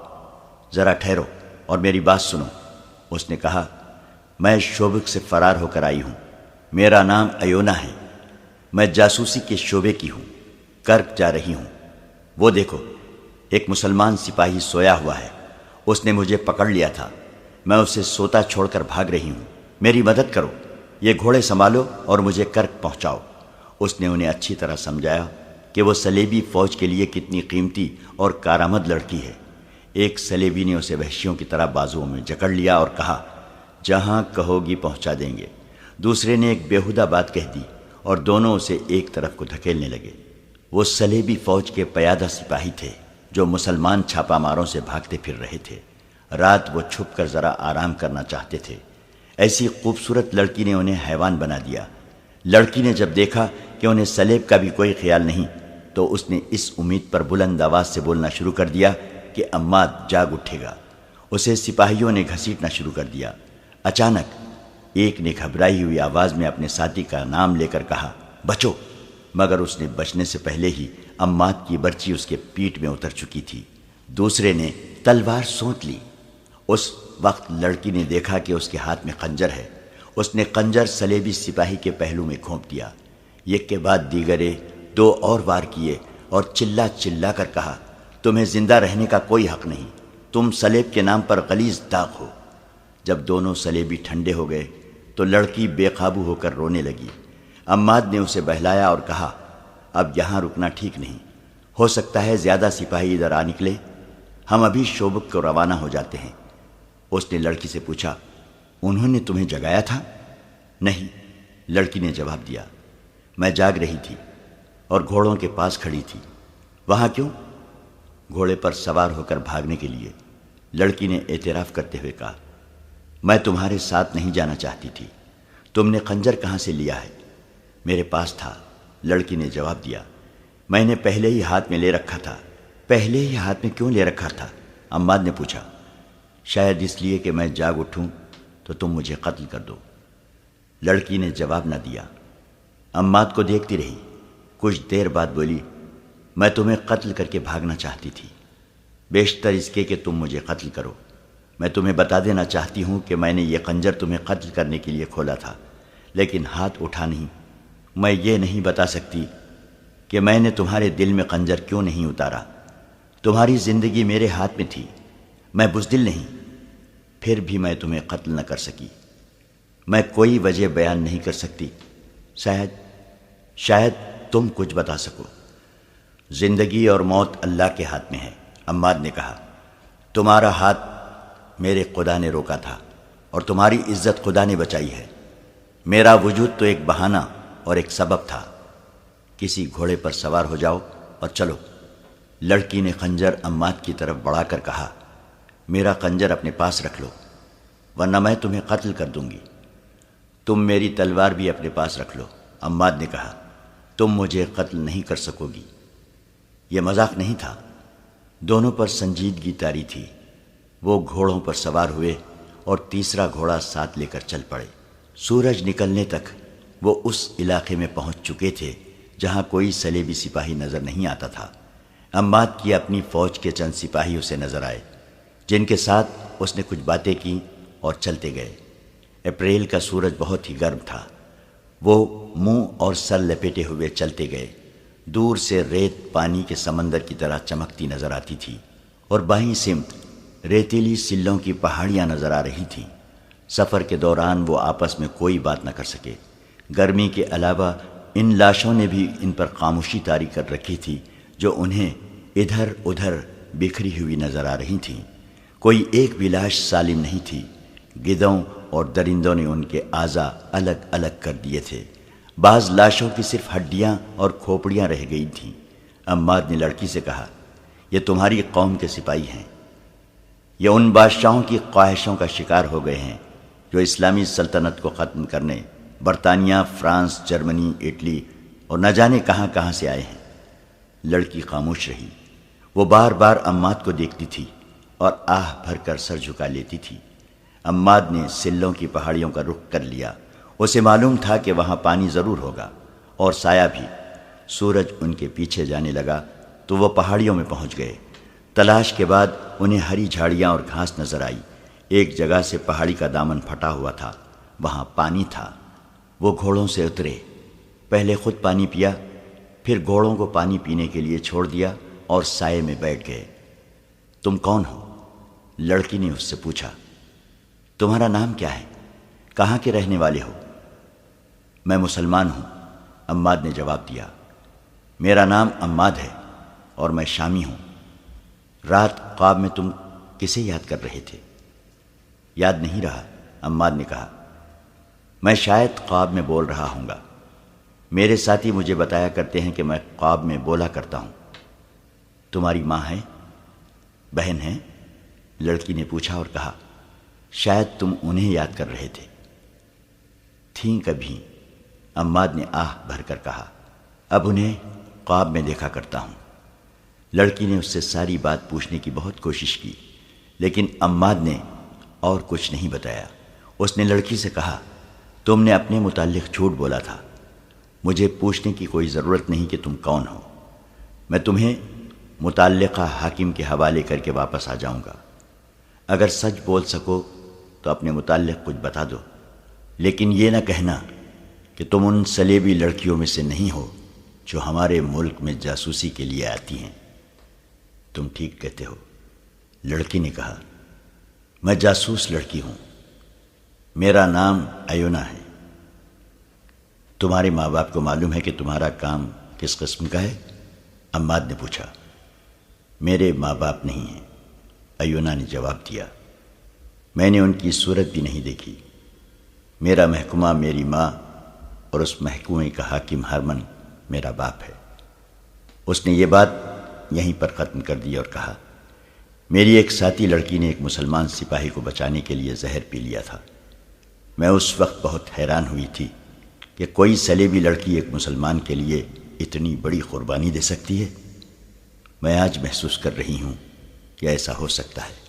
S1: ذرا ٹھہرو اور میری بات سنو۔ اس نے کہا، میں شوبک سے فرار ہو کر آئی ہوں۔ میرا نام ایونا ہے۔ میں جاسوسی کے شعبے کی ہوں۔ کرک جا رہی ہوں۔ وہ دیکھو، ایک مسلمان سپاہی سویا ہوا ہے۔ اس نے مجھے پکڑ لیا تھا۔ میں اسے سوتا چھوڑ کر بھاگ رہی ہوں۔ میری مدد کرو۔ یہ گھوڑے سنبھالو اور مجھے کرک پہنچاؤ۔ اس نے انہیں اچھی طرح سمجھایا کہ وہ سلیبی فوج کے لیے کتنی قیمتی اور کارآمد لڑکی ہے۔ ایک سلیبی نے اسے وحشیوں کی طرح بازوؤں میں جکڑ لیا اور کہا، جہاں کہو گی پہنچا دیں گے۔ دوسرے نے ایک بیہودہ بات کہہ دی اور دونوں اسے ایک طرف کو دھکیلنے لگے۔ وہ سلیبی فوج کے پیادہ سپاہی تھے جو مسلمان چھاپا ماروں سے بھاگتے پھر رہے تھے۔ رات وہ چھپ کر ذرا آرام کرنا چاہتے تھے۔ ایسی خوبصورت لڑکی نے انہیں حیوان بنا دیا۔ لڑکی نے جب دیکھا کہ انہیں سلیب کا بھی کوئی خیال نہیں تو اس نے اس امید پر بلند آواز سے بولنا شروع کر دیا کہ عماد جاگ اٹھے گا۔ اسے سپاہیوں نے گھسیٹنا شروع کر دیا۔ اچانک ایک نے گھبرائی ہوئی آواز میں اپنے ساتھی کا نام لے کر کہا، بچو، مگر اس نے بچنے سے پہلے ہی عماد کی برچی اس کے پیٹھ میں اتر چکی تھی۔ دوسرے نے تلوار سونت لی۔ اس وقت لڑکی نے دیکھا کہ اس کے ہاتھ میں خنجر ہے۔ اس نے خنجر سلیبی سپاہی کے پہلو میں گھونپ دیا۔ ایک کے بعد دیگرے 2 اور وار کیے اور چلا چلا کر کہا، تمہیں زندہ رہنے کا کوئی حق نہیں۔ تم سلیب کے نام پر غلیظ داغ ہو۔ جب دونوں سلیبی ٹھنڈے ہو گئے تو لڑکی بے قابو ہو کر رونے لگی۔ عماد نے اسے بہلایا اور کہا، اب یہاں رکنا ٹھیک نہیں، ہو سکتا ہے زیادہ سپاہی ادھر آ نکلے، ہم ابھی شوبک کو روانہ ہو جاتے ہیں۔ اس نے لڑکی سے پوچھا، انہوں نے تمہیں جگایا تھا؟ نہیں، لڑکی نے جواب دیا، میں جاگ رہی تھی اور گھوڑوں کے پاس کھڑی تھی۔ وہاں کیوں؟ گھوڑے پر سوار ہو کر بھاگنے کے لیے، لڑکی نے اعتراف کرتے ہوئے کہا، میں تمہارے ساتھ نہیں جانا چاہتی تھی۔ تم نے خنجر کہاں سے لیا ہے؟ میرے پاس تھا، لڑکی نے جواب دیا، میں نے پہلے ہی ہاتھ میں لے رکھا تھا۔ پہلے ہی ہاتھ میں کیوں لے رکھا تھا؟ عماد نے پوچھا۔ شاید اس لیے کہ میں جاگ اٹھوں تو تم مجھے قتل کر دو۔ لڑکی نے جواب نہ دیا۔ عماد کو دیکھتی رہی۔ کچھ دیر بعد بولی، میں تمہیں قتل کر کے بھاگنا چاہتی تھی، بیشتر اس کے کہ تم مجھے قتل کرو۔ میں تمہیں بتا دینا چاہتی ہوں کہ میں نے یہ خنجر تمہیں قتل کرنے کے لیے کھولا تھا، لیکن ہاتھ اٹھا نہیں۔ میں یہ نہیں بتا سکتی کہ میں نے تمہارے دل میں خنجر کیوں نہیں اتارا۔ تمہاری زندگی میرے ہاتھ میں تھی، میں بزدل نہیں، پھر بھی میں تمہیں قتل نہ کر سکی۔ میں کوئی وجہ بیان نہیں کر سکتی، شاید تم کچھ بتا سکو۔ زندگی اور موت اللہ کے ہاتھ میں ہے، عماد نے کہا۔ تمہارا ہاتھ میرے خدا نے روکا تھا اور تمہاری عزت خدا نے بچائی ہے۔ میرا وجود تو ایک بہانہ اور ایک سبب تھا۔ کسی گھوڑے پر سوار ہو جاؤ اور چلو۔ لڑکی نے خنجر عماد کی طرف بڑھا کر کہا، میرا خنجر اپنے پاس رکھ لو ورنہ میں تمہیں قتل کر دوں گی۔ تم میری تلوار بھی اپنے پاس رکھ لو۔ عماد نے کہا، تم مجھے قتل نہیں کر سکو گی۔ یہ مذاق نہیں تھا، دونوں پر سنجیدگی طاری تھی۔ وہ گھوڑوں پر سوار ہوئے اور تیسرا گھوڑا ساتھ لے کر چل پڑے۔ سورج نکلنے تک وہ اس علاقے میں پہنچ چکے تھے جہاں کوئی صلیبی سپاہی نظر نہیں آتا تھا۔ عماد کی اپنی فوج کے چند سپاہی اسے نظر آئے، جن کے ساتھ اس نے کچھ باتیں کی اور چلتے گئے۔ اپریل کا سورج بہت ہی گرم تھا۔ وہ منہ اور سر لپیٹے ہوئے چلتے گئے۔ دور سے ریت پانی کے سمندر کی طرح چمکتی نظر آتی تھی اور بائیں سمت ریتیلی سلوں کی پہاڑیاں نظر آ رہی تھیں۔ سفر کے دوران وہ آپس میں کوئی بات نہ کر سکے۔ گرمی کے علاوہ ان لاشوں نے بھی ان پر خاموشی طاری کر رکھی تھی جو انہیں ادھر ادھر بکھری ہوئی نظر آ رہی تھیں۔ کوئی ایک بھی لاش سالم نہیں تھی۔ گدھوں اور درندوں نے ان کے اعضاء الگ الگ کر دیے تھے۔ بعض لاشوں کی صرف ہڈیاں اور کھوپڑیاں رہ گئی تھیں۔ عماد نے لڑکی سے کہا، یہ تمہاری قوم کے سپاہی ہیں۔ یہ ان بادشاہوں کی خواہشوں کا شکار ہو گئے ہیں جو اسلامی سلطنت کو ختم کرنے برطانیہ، فرانس، جرمنی، اٹلی اور نہ جانے کہاں کہاں سے آئے ہیں۔ لڑکی خاموش رہی۔ وہ بار بار عماد کو دیکھتی تھی اور آہ بھر کر سر جھکا لیتی تھی۔ عماد نے سلوں کی پہاڑیوں کا رخ کر لیا۔ اسے معلوم تھا کہ وہاں پانی ضرور ہوگا اور سایہ بھی۔ سورج ان کے پیچھے جانے لگا تو وہ پہاڑیوں میں پہنچ گئے۔ تلاش کے بعد انہیں ہری جھاڑیاں اور گھاس نظر آئی۔ ایک جگہ سے پہاڑی کا دامن پھٹا ہوا تھا، وہاں پانی تھا۔ وہ گھوڑوں سے اترے، پہلے خود پانی پیا، پھر گھوڑوں کو پانی پینے کے لیے چھوڑ دیا اور سائے میں بیٹھ گئے۔ تم کون ہو؟ لڑکی نے اس سے پوچھا۔ تمہارا نام کیا ہے؟ کہاں کے رہنے والے ہو؟ میں مسلمان ہوں، عماد نے جواب دیا۔ میرا نام عماد ہے اور میں شامی ہوں۔ رات خواب میں تم کسے یاد کر رہے تھے؟ یاد نہیں رہا، عماد نے کہا۔ میں شاید خواب میں بول رہا ہوں گا۔ میرے ساتھی مجھے بتایا کرتے ہیں کہ میں خواب میں بولا کرتا ہوں۔ تمہاری ماں ہے، بہن ہے؟ لڑکی نے پوچھا اور کہا، شاید تم انہیں یاد کر رہے تھے۔ تھیں کبھی، عماد نے آہ بھر کر کہا۔ اب انہیں خواب میں دیکھا کرتا ہوں۔ لڑکی نے اس سے ساری بات پوچھنے کی بہت کوشش کی، لیکن عماد نے اور کچھ نہیں بتایا۔ اس نے لڑکی سے کہا، تم نے اپنے متعلق جھوٹ بولا تھا۔ مجھے پوچھنے کی کوئی ضرورت نہیں کہ تم کون ہو۔ میں تمہیں متعلقہ حاکم کے حوالے کر کے واپس آ جاؤں گا۔ اگر سچ بول سکو تو اپنے متعلق کچھ بتا دو، لیکن یہ نہ کہنا کہ تم ان صلیبی لڑکیوں میں سے نہیں ہو جو ہمارے ملک میں جاسوسی کے لیے آتی ہیں۔ تم ٹھیک کہتے ہو، لڑکی نے کہا۔ میں جاسوس لڑکی ہوں، میرا نام ایونا ہے۔ تمہارے ماں باپ کو معلوم ہے کہ تمہارا کام کس قسم کا ہے؟ عماد نے پوچھا۔ میرے ماں باپ نہیں ہیں، ایونا نے جواب دیا۔ میں نے ان کی صورت بھی نہیں دیکھی۔ میرا محکمہ میری ماں اور اس محکومے کا حاکم ہرمن میرا باپ ہے۔ اس نے یہ بات یہیں پر ختم کر دی اور کہا، میری ایک ساتھی لڑکی نے ایک مسلمان سپاہی کو بچانے کے لیے زہر پی لیا تھا۔ میں اس وقت بہت حیران ہوئی تھی کہ کوئی صلیبی لڑکی ایک مسلمان کے لیے اتنی بڑی قربانی دے سکتی ہے۔ میں آج محسوس کر رہی ہوں کہ ایسا ہو سکتا ہے۔